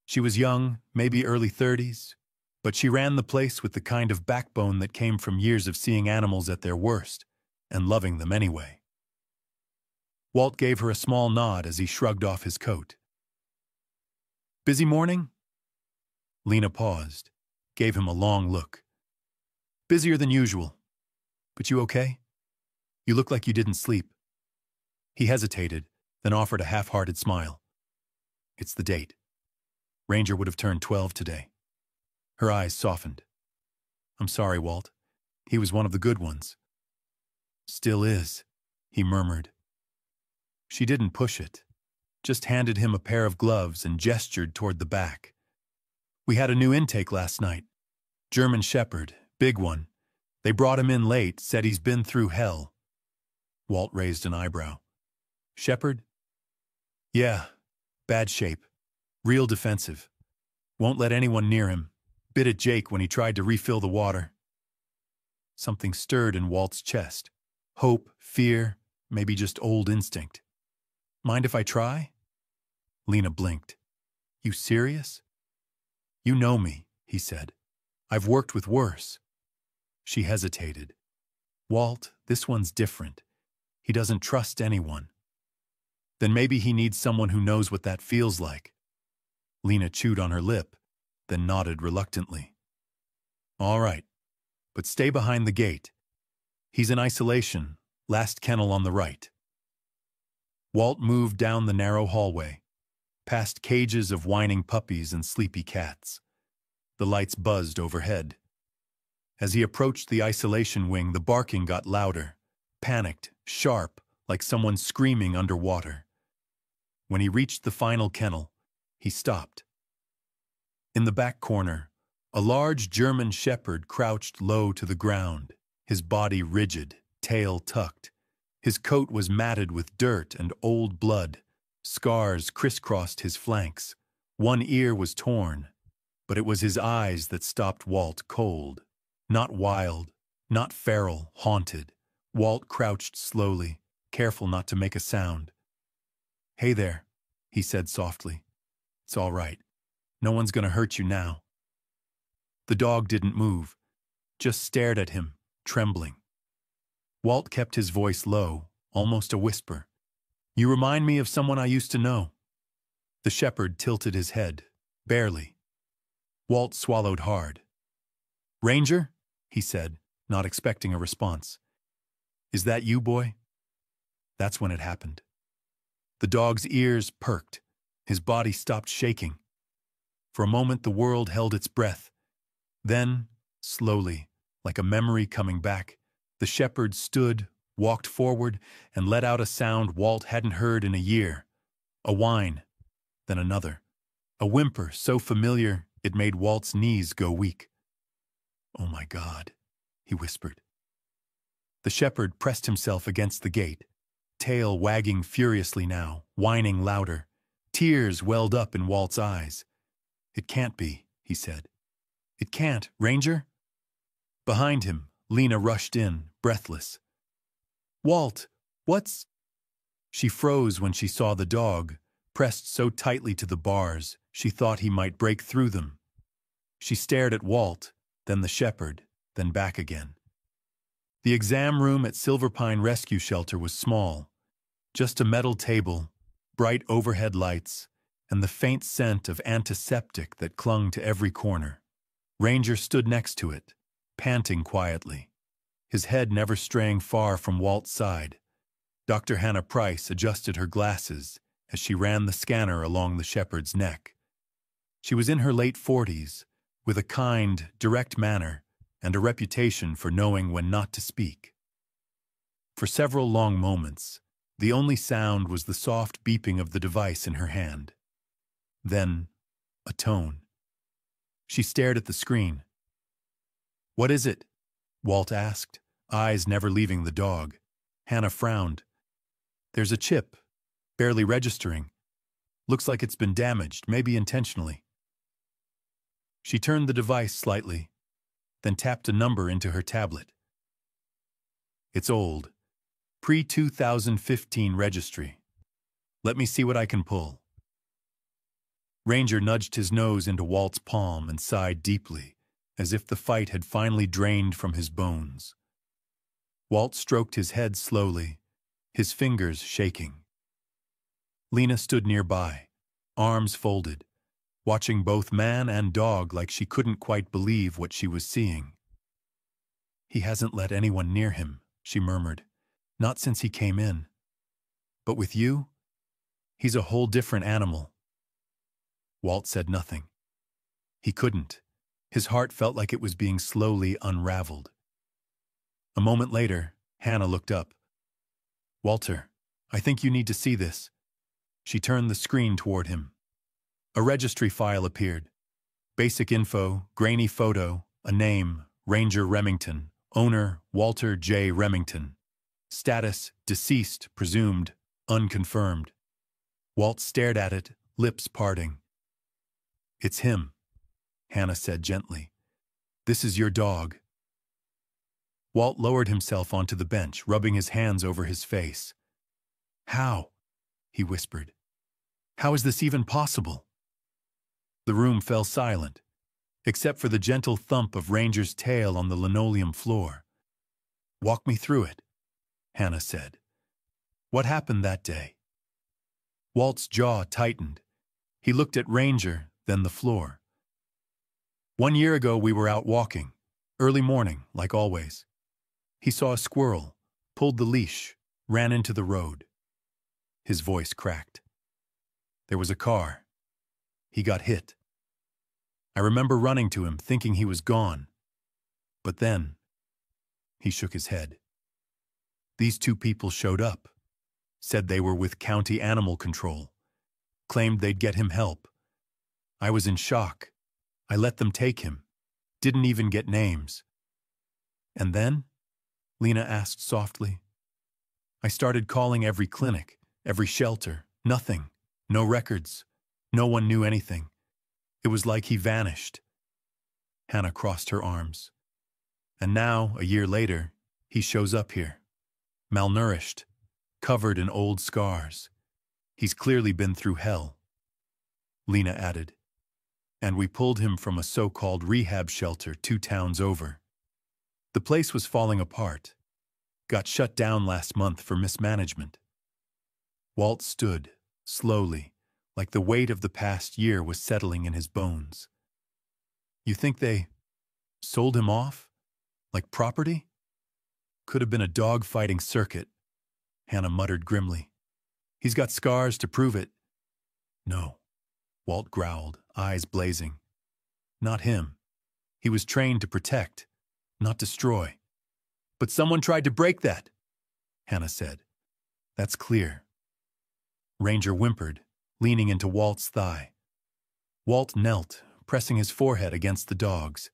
She was young, maybe early 30s, but she ran the place with the kind of backbone that came from years of seeing animals at their worst, and loving them anyway. Walt gave her a small nod as he shrugged off his coat. Busy morning? Lena paused, gave him a long look. Busier than usual. But you okay? You look like you didn't sleep. He hesitated, then offered a half-hearted smile. It's the date. Ranger would have turned 12 today. Her eyes softened. I'm sorry, Walt. He was one of the good ones. Still is, he murmured. She didn't push it, just handed him a pair of gloves and gestured toward the back. We had a new intake last night. German Shepherd, big one. They brought him in late, said he's been through hell. Walt raised an eyebrow. Shepherd? Yeah, bad shape. Real defensive. Won't let anyone near him. Bit at Jake when he tried to refill the water. Something stirred in Walt's chest. Hope, fear, maybe just old instinct. Mind if I try? Lena blinked. You serious? You know me, he said. I've worked with worse. She hesitated. Walt, this one's different. He doesn't trust anyone. Then maybe he needs someone who knows what that feels like. Lena chewed on her lip, then nodded reluctantly. All right, but stay behind the gate. He's in isolation, last kennel on the right. Walt moved down the narrow hallway, past cages of whining puppies and sleepy cats. The lights buzzed overhead. As he approached the isolation wing, the barking got louder, panicked, sharp, like someone screaming underwater. When he reached the final kennel, he stopped. In the back corner, a large German Shepherd crouched low to the ground, his body rigid, tail tucked. His coat was matted with dirt and old blood. Scars crisscrossed his flanks. One ear was torn, but it was his eyes that stopped Walt cold. Not wild, not feral, haunted. Walt crouched slowly, careful not to make a sound. Hey there, he said softly. It's all right. No one's gonna hurt you now. The dog didn't move, just stared at him, trembling. Walt kept his voice low, almost a whisper. You remind me of someone I used to know. The shepherd tilted his head, barely. Walt swallowed hard. Ranger? He said, not expecting a response. Is that you, boy? That's when it happened. The dog's ears perked. His body stopped shaking. For a moment the world held its breath. Then, slowly, like a memory coming back, the shepherd stood, walked forward, and let out a sound Walt hadn't heard in a year. A whine, then another. A whimper so familiar it made Walt's knees go weak. Oh my God, he whispered. The shepherd pressed himself against the gate, tail wagging furiously now, whining louder. Tears welled up in Walt's eyes. It can't be, he said. It can't, Ranger? Behind him, Lena rushed in, breathless. Walt, what's... She froze when she saw the dog, pressed so tightly to the bars she thought he might break through them. She stared at Walt, then the shepherd, then back again. The exam room at Silverpine Rescue Shelter was small. Just a metal table, bright overhead lights, and the faint scent of antiseptic that clung to every corner. Ranger stood next to it, panting quietly, his head never straying far from Walt's side. Dr. Hannah Price adjusted her glasses as she ran the scanner along the shepherd's neck. She was in her late 40s, with a kind, direct manner and a reputation for knowing when not to speak. For several long moments, the only sound was the soft beeping of the device in her hand. Then, a tone. She stared at the screen. What is it? Walt asked, eyes never leaving the dog. Hannah frowned. There's a chip, barely registering. Looks like it's been damaged, maybe intentionally. She turned the device slightly, then tapped a number into her tablet. It's old. Pre-2015 registry. Let me see what I can pull. Ranger nudged his nose into Walt's palm and sighed deeply, as if the fight had finally drained from his bones. Walt stroked his head slowly, his fingers shaking. Lena stood nearby, arms folded, watching both man and dog like she couldn't quite believe what she was seeing. "He hasn't let anyone near him," she murmured. "Not since he came in. But with you, he's a whole different animal." Walt said nothing. He couldn't. His heart felt like it was being slowly unraveled. A moment later, Hannah looked up. "Walter, I think you need to see this." She turned the screen toward him. A registry file appeared. Basic info, grainy photo, a name, Ranger Remington. Owner, Walter J. Remington. Status, deceased, presumed, unconfirmed. Walt stared at it, lips parting. "It's him," Hannah said gently. "This is your dog." Walt lowered himself onto the bench, rubbing his hands over his face. "How?" he whispered. "How is this even possible?" The room fell silent, except for the gentle thump of Ranger's tail on the linoleum floor. "Walk me through it," Hannah said. "What happened that day?" Walt's jaw tightened. He looked at Ranger, then the floor. "1 year ago we were out walking, early morning, like always. He saw a squirrel, pulled the leash, ran into the road." His voice cracked. "There was a car. He got hit. I remember running to him, thinking he was gone. But then," he shook his head, "these 2 people showed up, said they were with County Animal Control, claimed they'd get him help. I was in shock. I let them take him, didn't even get names." "And then?" Lena asked softly. "I started calling every clinic, every shelter. Nothing. No records. No one knew anything. It was like he vanished." Hannah crossed her arms. "And now, a year later, he shows up here. Malnourished, covered in old scars. He's clearly been through hell." Lena added, "And we pulled him from a so-called rehab shelter 2 towns over. The place was falling apart. Got shut down last month for mismanagement." Walt stood, slowly, like the weight of the past year was settling in his bones. "You think they sold him off? Like property?" "Could have been a dog-fighting circuit," Hannah muttered grimly. "He's got scars to prove it." "No," Walt growled, eyes blazing. "Not him. He was trained to protect, not destroy." "But someone tried to break that," Hannah said. "That's clear." Ranger whimpered, leaning into Walt's thigh. Walt knelt, pressing his forehead against the dog's.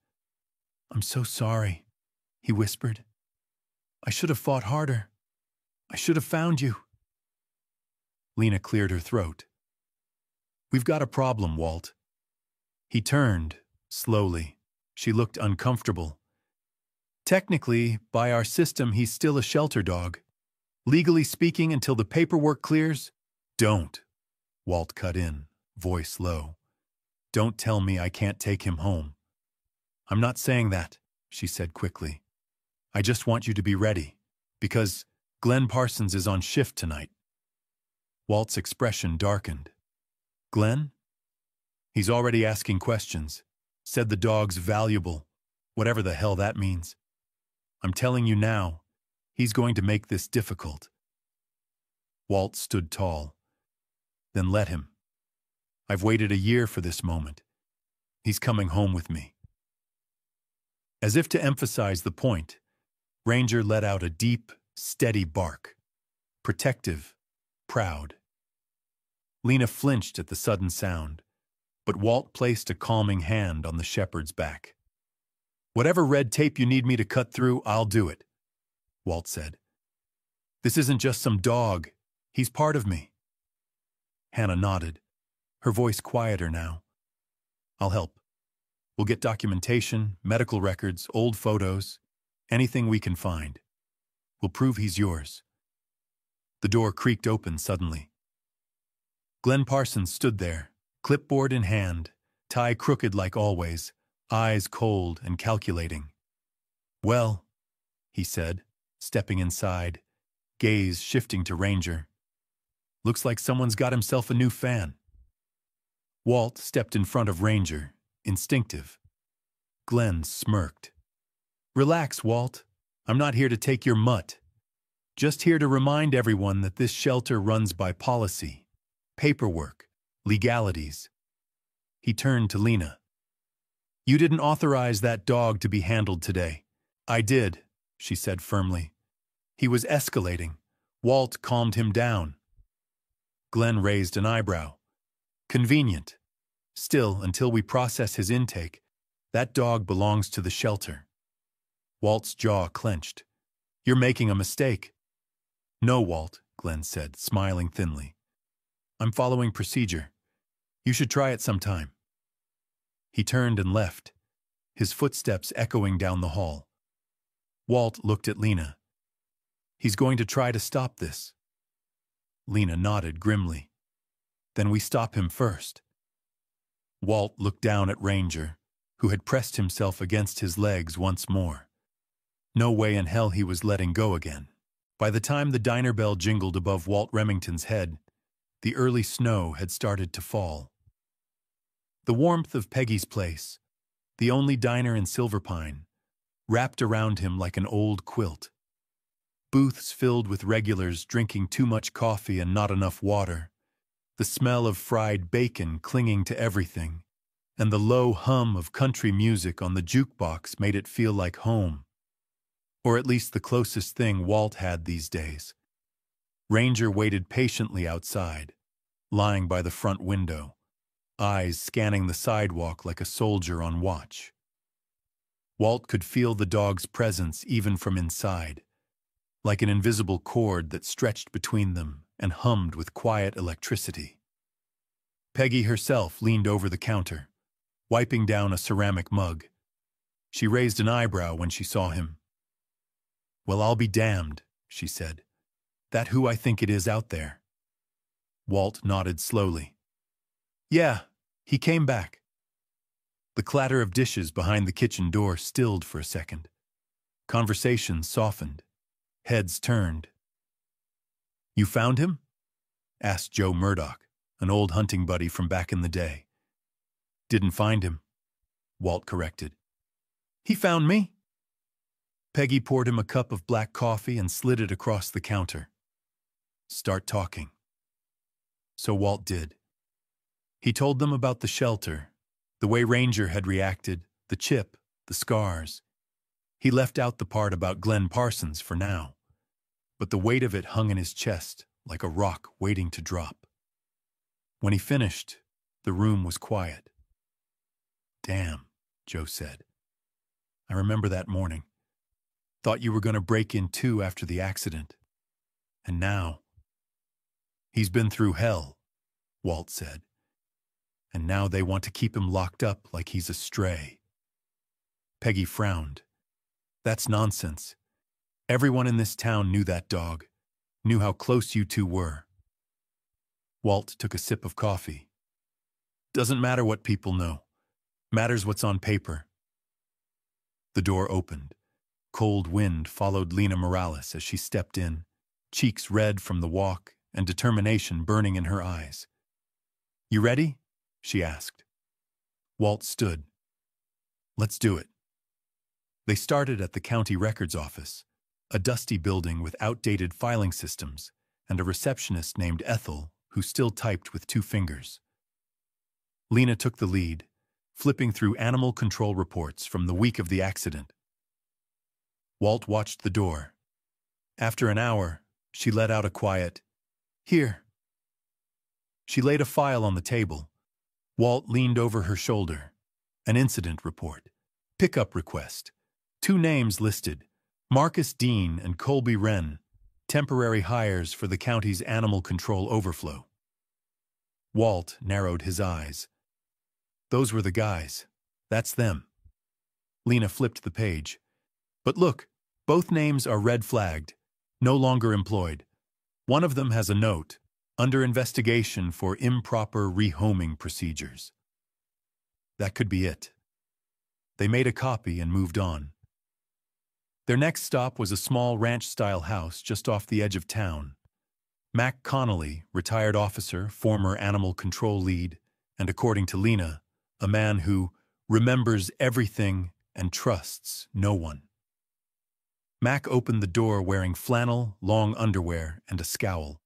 "I'm so sorry," he whispered. "I should have fought harder. I should have found you." Lena cleared her throat. "We've got a problem, Walt." He turned, slowly. She looked uncomfortable. "Technically, by our system, he's still a shelter dog. Legally speaking, until the paperwork clears—" "Don't," Walt cut in, voice low. "Don't tell me I can't take him home." "I'm not saying that," she said quickly. "I just want you to be ready, because Glenn Parsons is on shift tonight." Walt's expression darkened. "Glenn? He's already asking questions. Said the dog's valuable, whatever the hell that means. I'm telling you now, he's going to make this difficult." Walt stood tall. "Then let him. I've waited a year for this moment. He's coming home with me." As if to emphasize the point, Ranger let out a deep, steady bark. Protective, proud. Lena flinched at the sudden sound, but Walt placed a calming hand on the shepherd's back. "Whatever red tape you need me to cut through, I'll do it," Walt said. "This isn't just some dog. He's part of me." Hannah nodded, her voice quieter now. "I'll help. We'll get documentation, medical records, old photos, anything we can find. We'll prove he's yours." The door creaked open suddenly. Glenn Parsons stood there, clipboard in hand, tie crooked like always, eyes cold and calculating. "Well," he said, stepping inside, gaze shifting to Ranger. Looks like someone's got himself a new fan. Walt stepped in front of Ranger, instinctive. Glenn smirked. Relax, Walt. I'm not here to take your mutt. Just here to remind everyone that this shelter runs by policy, paperwork, legalities. He turned to Lena. You didn't authorize that dog to be handled today. I did, she said firmly. He was escalating. Walt calmed him down. Glenn raised an eyebrow. Convenient. Still, until we process his intake, that dog belongs to the shelter. Walt's jaw clenched. You're making a mistake. No, Walt, Glenn said, smiling thinly. I'm following procedure. You should try it sometime. He turned and left, his footsteps echoing down the hall. Walt looked at Lena. He's going to try to stop this. Lena nodded grimly. Then we stop him first. Walt looked down at Ranger, who had pressed himself against his legs once more. No way in hell he was letting go again. By the time the diner bell jingled above Walt Remington's head, the early snow had started to fall. The warmth of Peggy's place, the only diner in Silver Pine, wrapped around him like an old quilt. Booths filled with regulars drinking too much coffee and not enough water, the smell of fried bacon clinging to everything, and the low hum of country music on the jukebox made it feel like home. Or at least the closest thing Walt had these days. Ranger waited patiently outside, lying by the front window, eyes scanning the sidewalk like a soldier on watch. Walt could feel the dog's presence even from inside, like an invisible cord that stretched between them and hummed with quiet electricity. Peggy herself leaned over the counter, wiping down a ceramic mug. She raised an eyebrow when she saw him. Well, I'll be damned, she said. That who I think it is out there? Walt nodded slowly. Yeah, he came back. The clatter of dishes behind the kitchen door stilled for a second. Conversation softened. Heads turned. You found him? Asked Joe Murdoch, an old hunting buddy from back in the day. Didn't find him, Walt corrected. He found me. Peggy poured him a cup of black coffee and slid it across the counter. Start talking. So Walt did. He told them about the shelter, the way Ranger had reacted, the chip, the scars. He left out the part about Glenn Parsons for now, but the weight of it hung in his chest like a rock waiting to drop. When he finished, the room was quiet. Damn, Joe said. I remember that morning. Thought you were going to break in too after the accident. And now... He's been through hell, Walt said. And now they want to keep him locked up like he's a stray. Peggy frowned. That's nonsense. Everyone in this town knew that dog, knew how close you two were. Walt took a sip of coffee. Doesn't matter what people know. Matters what's on paper. The door opened. Cold wind followed Lena Morales as she stepped in, cheeks red from the walk and determination burning in her eyes. You ready? She asked. Walt stood. Let's do it. They started at the county records office, a dusty building with outdated filing systems and a receptionist named Ethel who still typed with 2 fingers. Lena took the lead, flipping through animal control reports from the week of the accident. Walt watched the door. After an hour, she let out a quiet, "Here." She laid a file on the table. Walt leaned over her shoulder. An incident report. Pickup request. 2 names listed, Marcus Dean and Colby Wren, temporary hires for the county's animal control overflow. Walt narrowed his eyes. Those were the guys. That's them. Lena flipped the page. But look, both names are red-flagged, no longer employed. One of them has a note, under investigation for improper rehoming procedures. That could be it. They made a copy and moved on. Their next stop was a small ranch-style house just off the edge of town. Mac Connolly, retired officer, former animal control lead, and according to Lena, a man who remembers everything and trusts no one. Mac opened the door wearing flannel, long underwear, and a scowl.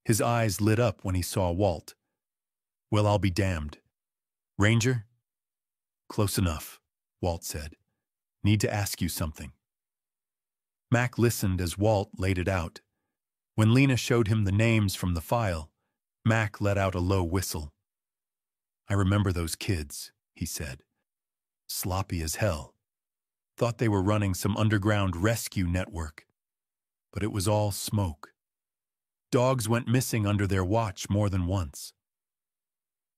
His eyes lit up when he saw Walt. "Well, I'll be damned. Ranger?" "Close enough," Walt said. "Need to ask you something." Mac listened as Walt laid it out. When Lena showed him the names from the file, Mac let out a low whistle. "I remember those kids," he said. "Sloppy as hell. Thought they were running some underground rescue network. But it was all smoke. Dogs went missing under their watch more than once."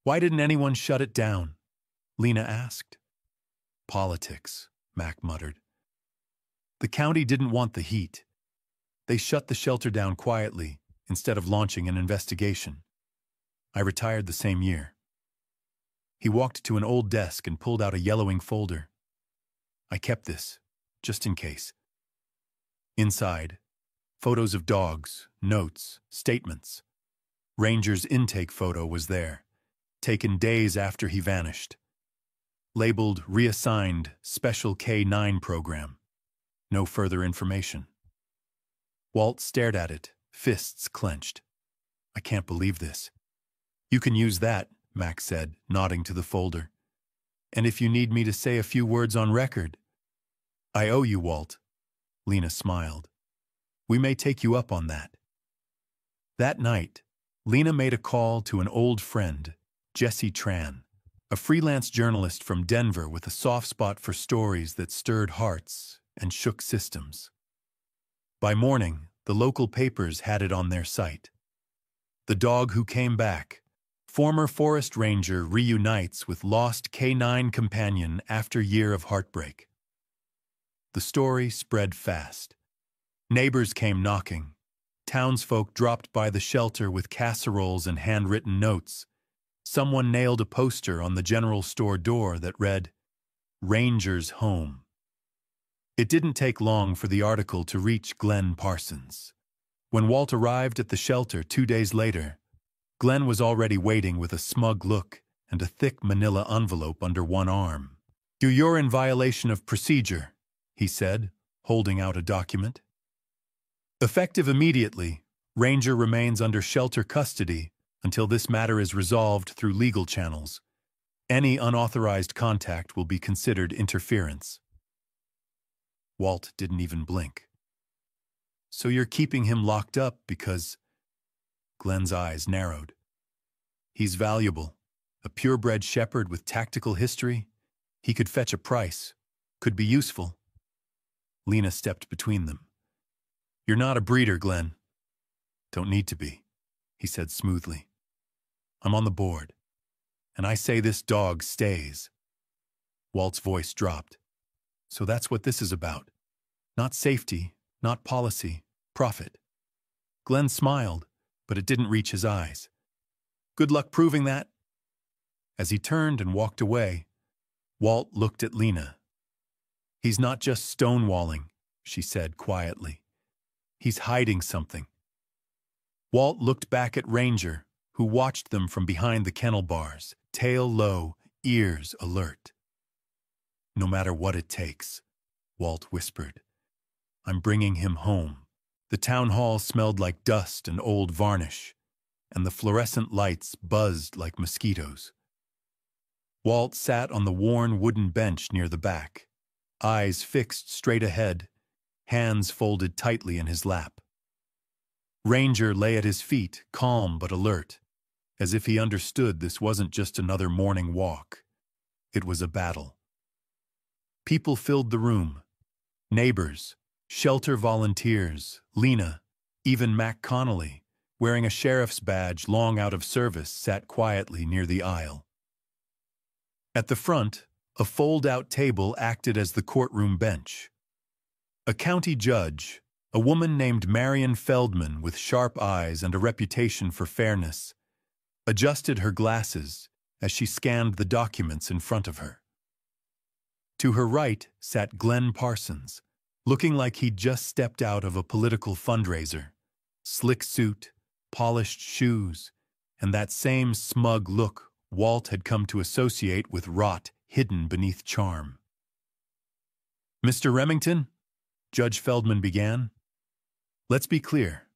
"Why didn't anyone shut it down?" Lena asked. "Politics," Mac muttered. "The county didn't want the heat. They shut the shelter down quietly instead of launching an investigation. I retired the same year." He walked to an old desk and pulled out a yellowing folder. "I kept this, just in case." Inside, photos of dogs, notes, statements. Ranger's intake photo was there, taken days after he vanished. Labeled Reassigned Special K-9 Program. No further information. Walt stared at it, fists clenched. "I can't believe this." "You can use that," Mac said, nodding to the folder. "And if you need me to say a few words on record." "I owe you, Walt." Lena smiled. "We may take you up on that." That night, Lena made a call to an old friend, Jesse Tran, a freelance journalist from Denver with a soft spot for stories that stirred hearts and shook systems. By morning, the local papers had it on their site. "The dog who came back. Former forest ranger reunites with lost K-9 companion after year of heartbreak." The story spread fast. Neighbors came knocking. Townsfolk dropped by the shelter with casseroles and handwritten notes. Someone nailed a poster on the general store door that read, "Ranger's Home." It didn't take long for the article to reach Glenn Parsons. When Walt arrived at the shelter 2 days later, Glenn was already waiting with a smug look and a thick manila envelope under one arm. "You're in violation of procedure," he said, holding out a document. "Effective immediately, Ranger remains under shelter custody until this matter is resolved through legal channels. Any unauthorized contact will be considered interference." Walt didn't even blink. "So you're keeping him locked up because—" Glenn's eyes narrowed. "He's valuable, a purebred shepherd with tactical history. He could fetch a price, could be useful." Lena stepped between them. "You're not a breeder, Glenn." "Don't need to be," he said smoothly. "I'm on the board, and I say this dog stays." Walt's voice dropped. "So that's what this is about. Not safety, not policy, profit." Glenn smiled, but it didn't reach his eyes. "Good luck proving that." As he turned and walked away, Walt looked at Lena. "He's not just stonewalling," she said quietly. "He's hiding something." Walt looked back at Ranger, who watched them from behind the kennel bars, tail low, ears alert. "No matter what it takes," Walt whispered. "I'm bringing him home." The town hall smelled like dust and old varnish, and the fluorescent lights buzzed like mosquitoes. Walt sat on the worn wooden bench near the back, eyes fixed straight ahead, hands folded tightly in his lap. Ranger lay at his feet, calm but alert, as if he understood this wasn't just another morning walk. It was a battle. People filled the room. Neighbors, shelter volunteers, Lena, even Mac Connolly, wearing a sheriff's badge long out of service, sat quietly near the aisle. At the front, a fold-out table acted as the courtroom bench. A county judge, a woman named Marion Feldman with sharp eyes and a reputation for fairness, adjusted her glasses as she scanned the documents in front of her. To her right sat Glenn Parsons, looking like he'd just stepped out of a political fundraiser. Slick suit, polished shoes, and that same smug look Walt had come to associate with rot hidden beneath charm. "Mr. Remington," Judge Feldman began, "let's be clear.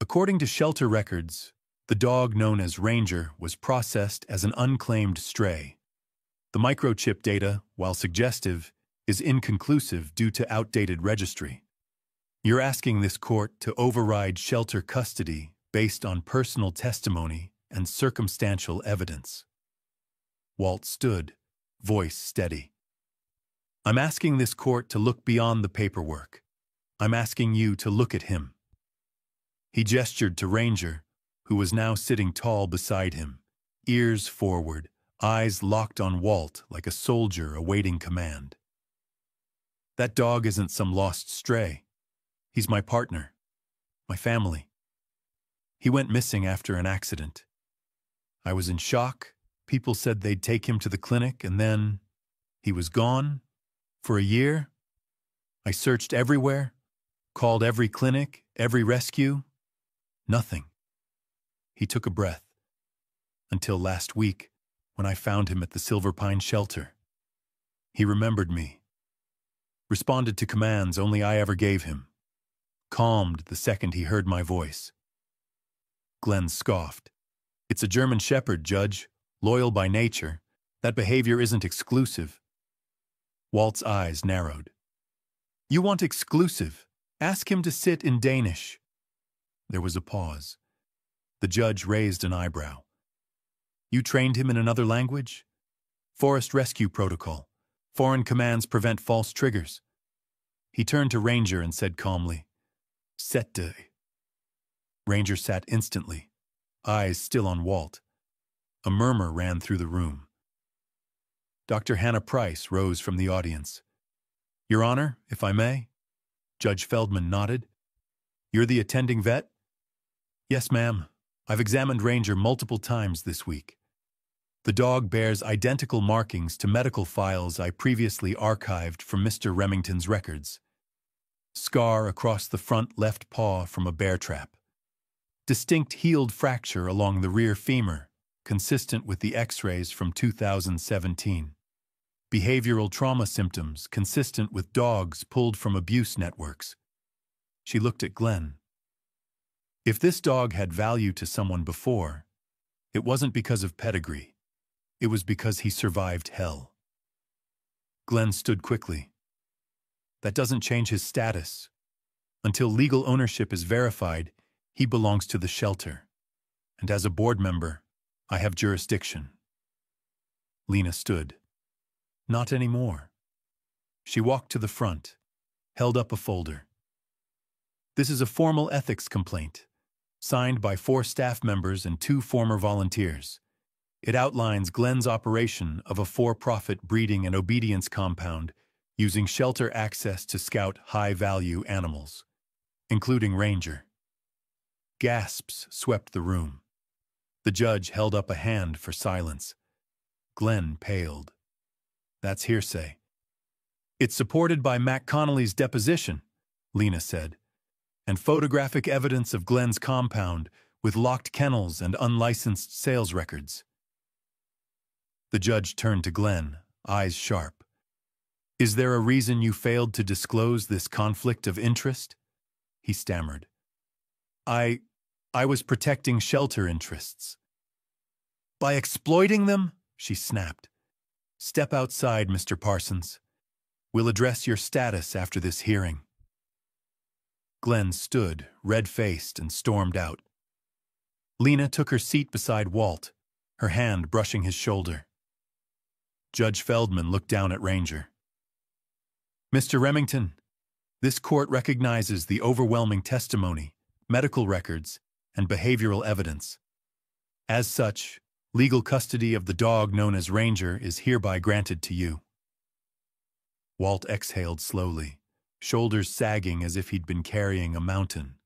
According to shelter records, the dog known as Ranger was processed as an unclaimed stray. The microchip data, while suggestive, is inconclusive due to outdated registry. You're asking this court to override shelter custody based on personal testimony and circumstantial evidence." Walt stood, voice steady. "I'm asking this court to look beyond the paperwork. I'm asking you to look at him." He gestured to Ranger, who was now sitting tall beside him, ears forward, eyes locked on Walt like a soldier awaiting command. "That dog isn't some lost stray. He's my partner, my family. He went missing after an accident. I was in shock. People said they'd take him to the clinic, and then he was gone for a year. I searched everywhere, called every clinic, every rescue. Nothing." He took a breath. "Until last week, when I found him at the Silver Pine shelter. He remembered me. Responded to commands only I ever gave him. Calmed the second he heard my voice." Glenn scoffed. "It's a German Shepherd, Judge, loyal by nature. That behavior isn't exclusive." Walt's eyes narrowed. "You want exclusive? Ask him to sit in Danish." There was a pause. The judge raised an eyebrow. "You trained him in another language? Forest rescue protocol. Foreign commands prevent false triggers." He turned to Ranger and said calmly, "Sette." Ranger sat instantly, eyes still on Walt. A murmur ran through the room. Dr. Hannah Price rose from the audience. "Your Honor, if I may?" Judge Feldman nodded. "You're the attending vet?" "Yes, ma'am. I've examined Ranger multiple times this week. The dog bears identical markings to medical files I previously archived from Mr. Remington's records. Scar across the front left paw from a bear trap. Distinct healed fracture along the rear femur, consistent with the X-rays from 2017. Behavioral trauma symptoms consistent with dogs pulled from abuse networks." She looked at Glenn. "If this dog had value to someone before, it wasn't because of pedigree. It was because he survived hell." Glenn stood quickly. "That doesn't change his status. Until legal ownership is verified, he belongs to the shelter. And as a board member, I have jurisdiction." Lena stood. "Not anymore." She walked to the front, held up a folder. "This is a formal ethics complaint, signed by 4 staff members and 2 former volunteers. It outlines Glenn's operation of a for-profit breeding and obedience compound using shelter access to scout high-value animals, including Ranger." Gasps swept the room. The judge held up a hand for silence. Glenn paled. "That's hearsay." "It's supported by Mac Connolly's deposition," Lena said, "and photographic evidence of Glenn's compound with locked kennels and unlicensed sales records." The judge turned to Glenn, eyes sharp. "Is there a reason you failed to disclose this conflict of interest?" He stammered. I was protecting shelter interests." "By exploiting them?" she snapped. "Step outside, Mr. Parsons. We'll address your status after this hearing." Glenn stood, red-faced, and stormed out. Lena took her seat beside Walt, her hand brushing his shoulder. Judge Feldman looked down at Ranger. "Mr. Remington, this court recognizes the overwhelming testimony, medical records, and behavioral evidence. As such, legal custody of the dog known as Ranger is hereby granted to you." Walt exhaled slowly, shoulders sagging as if he'd been carrying a mountain.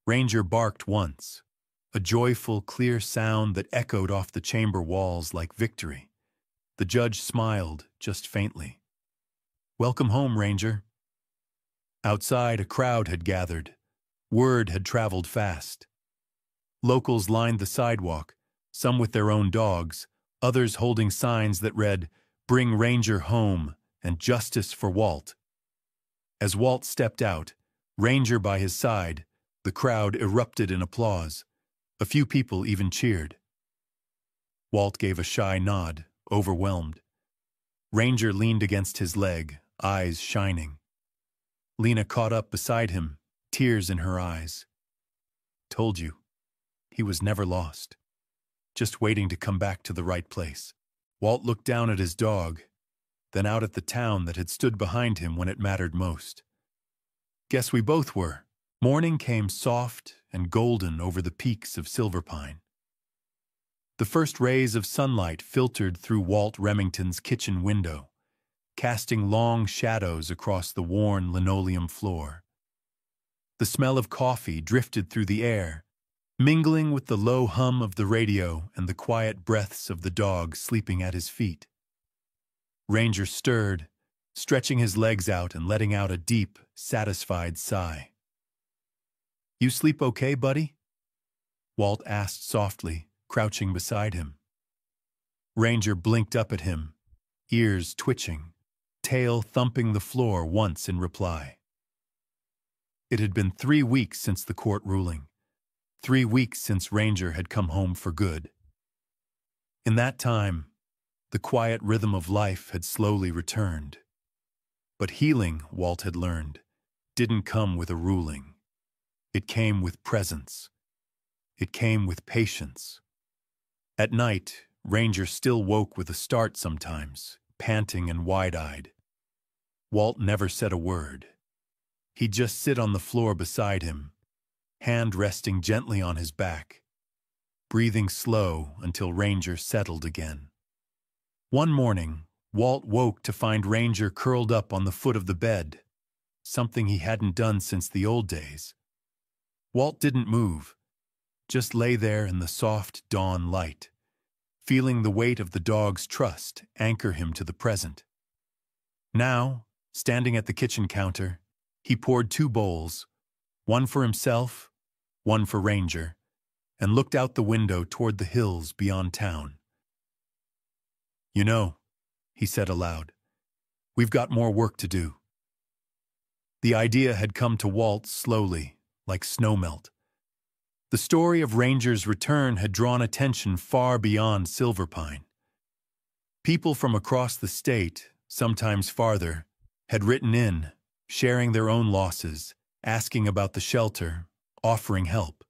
Ranger barked once, a joyful, clear sound that echoed off the chamber walls like victory. The judge smiled, just faintly. "Welcome home, Ranger. Outside, a crowd had gathered. Word had traveled fast. Locals lined the sidewalk, some with their own dogs, others holding signs that read, "Bring Ranger home" and "Justice for Walt." As Walt stepped out, Ranger by his side, the crowd erupted in applause. A few people even cheered. Walt gave a shy nod, overwhelmed. Ranger leaned against his leg, eyes shining. Lena caught up beside him, tears in her eyes. Told you, he was never lost, just waiting to come back to the right place. Walt looked down at his dog, then out at the town that had stood behind him when it mattered most. Guess we both were. Morning came soft and golden over the peaks of Silverpine. The first rays of sunlight filtered through Walt Remington's kitchen window, casting long shadows across the worn linoleum floor. The smell of coffee drifted through the air, mingling with the low hum of the radio and the quiet breaths of the dog sleeping at his feet. Ranger stirred, stretching his legs out and letting out a deep, satisfied sigh. "You sleep okay, buddy?" Walt asked softly, crouching beside him. Ranger blinked up at him, ears twitching, tail thumping the floor once in reply. It had been 3 weeks since the court ruling, 3 weeks since Ranger had come home for good. In that time, the quiet rhythm of life had slowly returned. But healing, Walt had learned, didn't come with a ruling. It came with presence. It came with patience. At night, Ranger still woke with a start sometimes, panting and wide-eyed. Walt never said a word. He'd just sit on the floor beside him, hand resting gently on his back, breathing slow until Ranger settled again. One morning, Walt woke to find Ranger curled up on the foot of the bed, something he hadn't done since the old days. Walt didn't move, just lay there in the soft dawn light, feeling the weight of the dog's trust anchor him to the present. Now, standing at the kitchen counter, he poured 2 bowls, one for himself, one for Ranger, and looked out the window toward the hills beyond town. "You know," he said aloud, "we've got more work to do." The idea had come to Walt slowly, like snowmelt. The story of Ranger's return had drawn attention far beyond Silverpine. People from across the state, sometimes farther, had written in, sharing their own losses, asking about the shelter, offering help.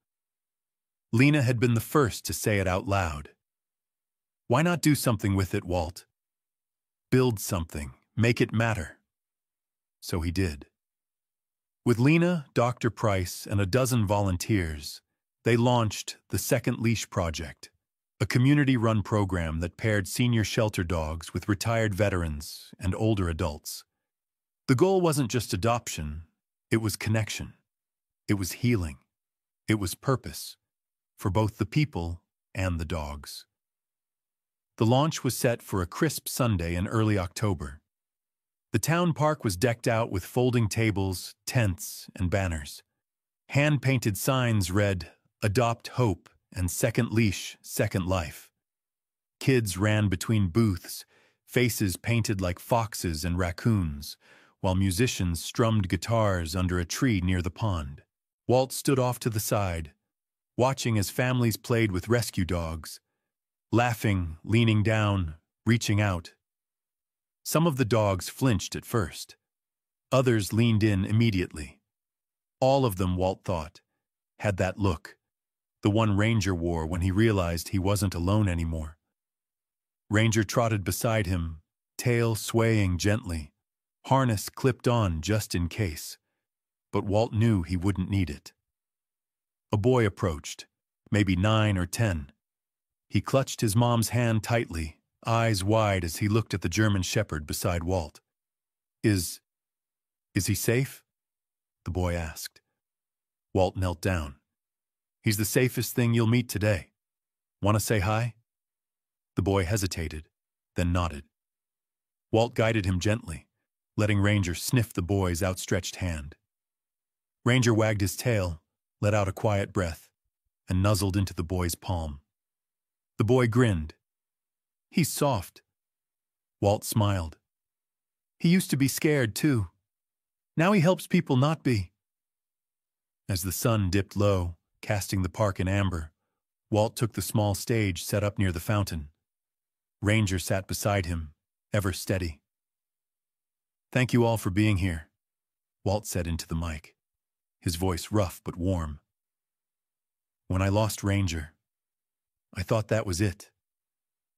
Lena had been the first to say it out loud. "Why not do something with it, Walt? Build something, make it matter." So he did. With Lena, Dr. Price, and a dozen volunteers, they launched the Second Leash Project, a community-run program that paired senior shelter dogs with retired veterans and older adults. The goal wasn't just adoption, it was connection. It was healing. It was purpose, for both the people and the dogs. The launch was set for a crisp Sunday in early October. The town park was decked out with folding tables, tents, and banners. Hand-painted signs read, "Adopt Hope" and "Second Leash, Second Life." Kids ran between booths, faces painted like foxes and raccoons, while musicians strummed guitars under a tree near the pond. Walt stood off to the side, watching as families played with rescue dogs, laughing, leaning down, reaching out. Some of the dogs flinched at first. Others leaned in immediately. All of them, Walt thought, had that look, the one Ranger wore when he realized he wasn't alone anymore. Ranger trotted beside him, tail swaying gently, harness clipped on just in case, but Walt knew he wouldn't need it. A boy approached, maybe 9 or 10. He clutched his mom's hand tightly, eyes wide as he looked at the German Shepherd beside Walt. Is he safe?" the boy asked. Walt knelt down. "He's the safest thing you'll meet today. Want to say hi?" The boy hesitated, then nodded. Walt guided him gently, letting Ranger sniff the boy's outstretched hand. Ranger wagged his tail, let out a quiet breath, and nuzzled into the boy's palm. The boy grinned. "He's soft." Walt smiled. "He used to be scared, too. Now he helps people not be." As the sun dipped low, casting the park in amber, Walt took the small stage set up near the fountain. Ranger sat beside him, ever steady. "Thank you all for being here," Walt said into the mic, his voice rough but warm. "When I lost Ranger, I thought that was it.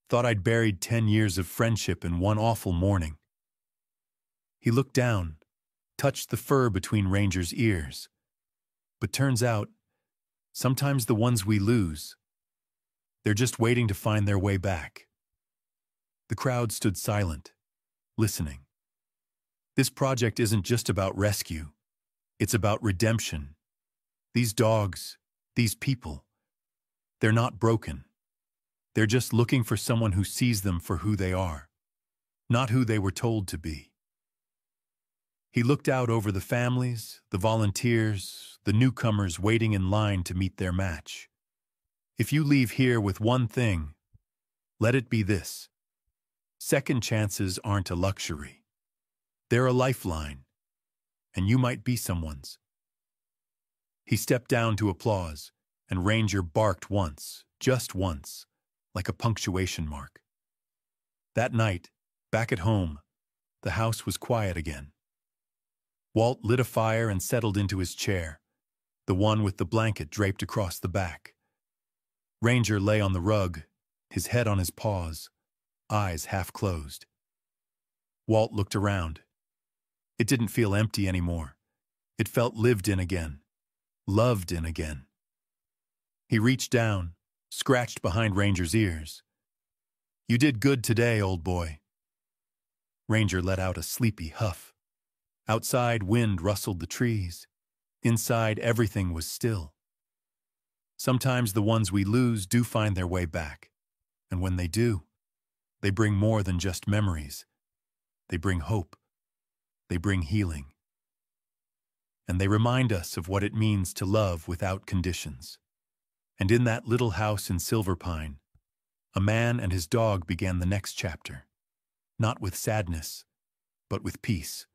Thought I'd buried 10 years of friendship in one awful morning." He looked down, touched the fur between Ranger's ears. But turns out, sometimes the ones we lose, they're just waiting to find their way back. The crowd stood silent, listening. This project isn't just about rescue. It's about redemption. These dogs, these people, they're not broken. They're just looking for someone who sees them for who they are, not who they were told to be. He looked out over the families, the volunteers, the newcomers waiting in line to meet their match. If you leave here with one thing, let it be this: second chances aren't a luxury. They're a lifeline, and you might be someone's. He stepped down to applause, and Ranger barked once, just once, like a punctuation mark. That night, back at home, the house was quiet again. Walt lit a fire and settled into his chair, the one with the blanket draped across the back. Ranger lay on the rug, his head on his paws, eyes half closed. Walt looked around. It didn't feel empty anymore. It felt lived in again, loved in again. He reached down, scratched behind Ranger's ears. "You did good today, old boy." Ranger let out a sleepy huff. Outside, wind rustled the trees. Inside, everything was still. Sometimes the ones we lose do find their way back. And when they do, they bring more than just memories. They bring hope. They bring healing. And they remind us of what it means to love without conditions. And in that little house in Silver Pine, a man and his dog began the next chapter, not with sadness, but with peace.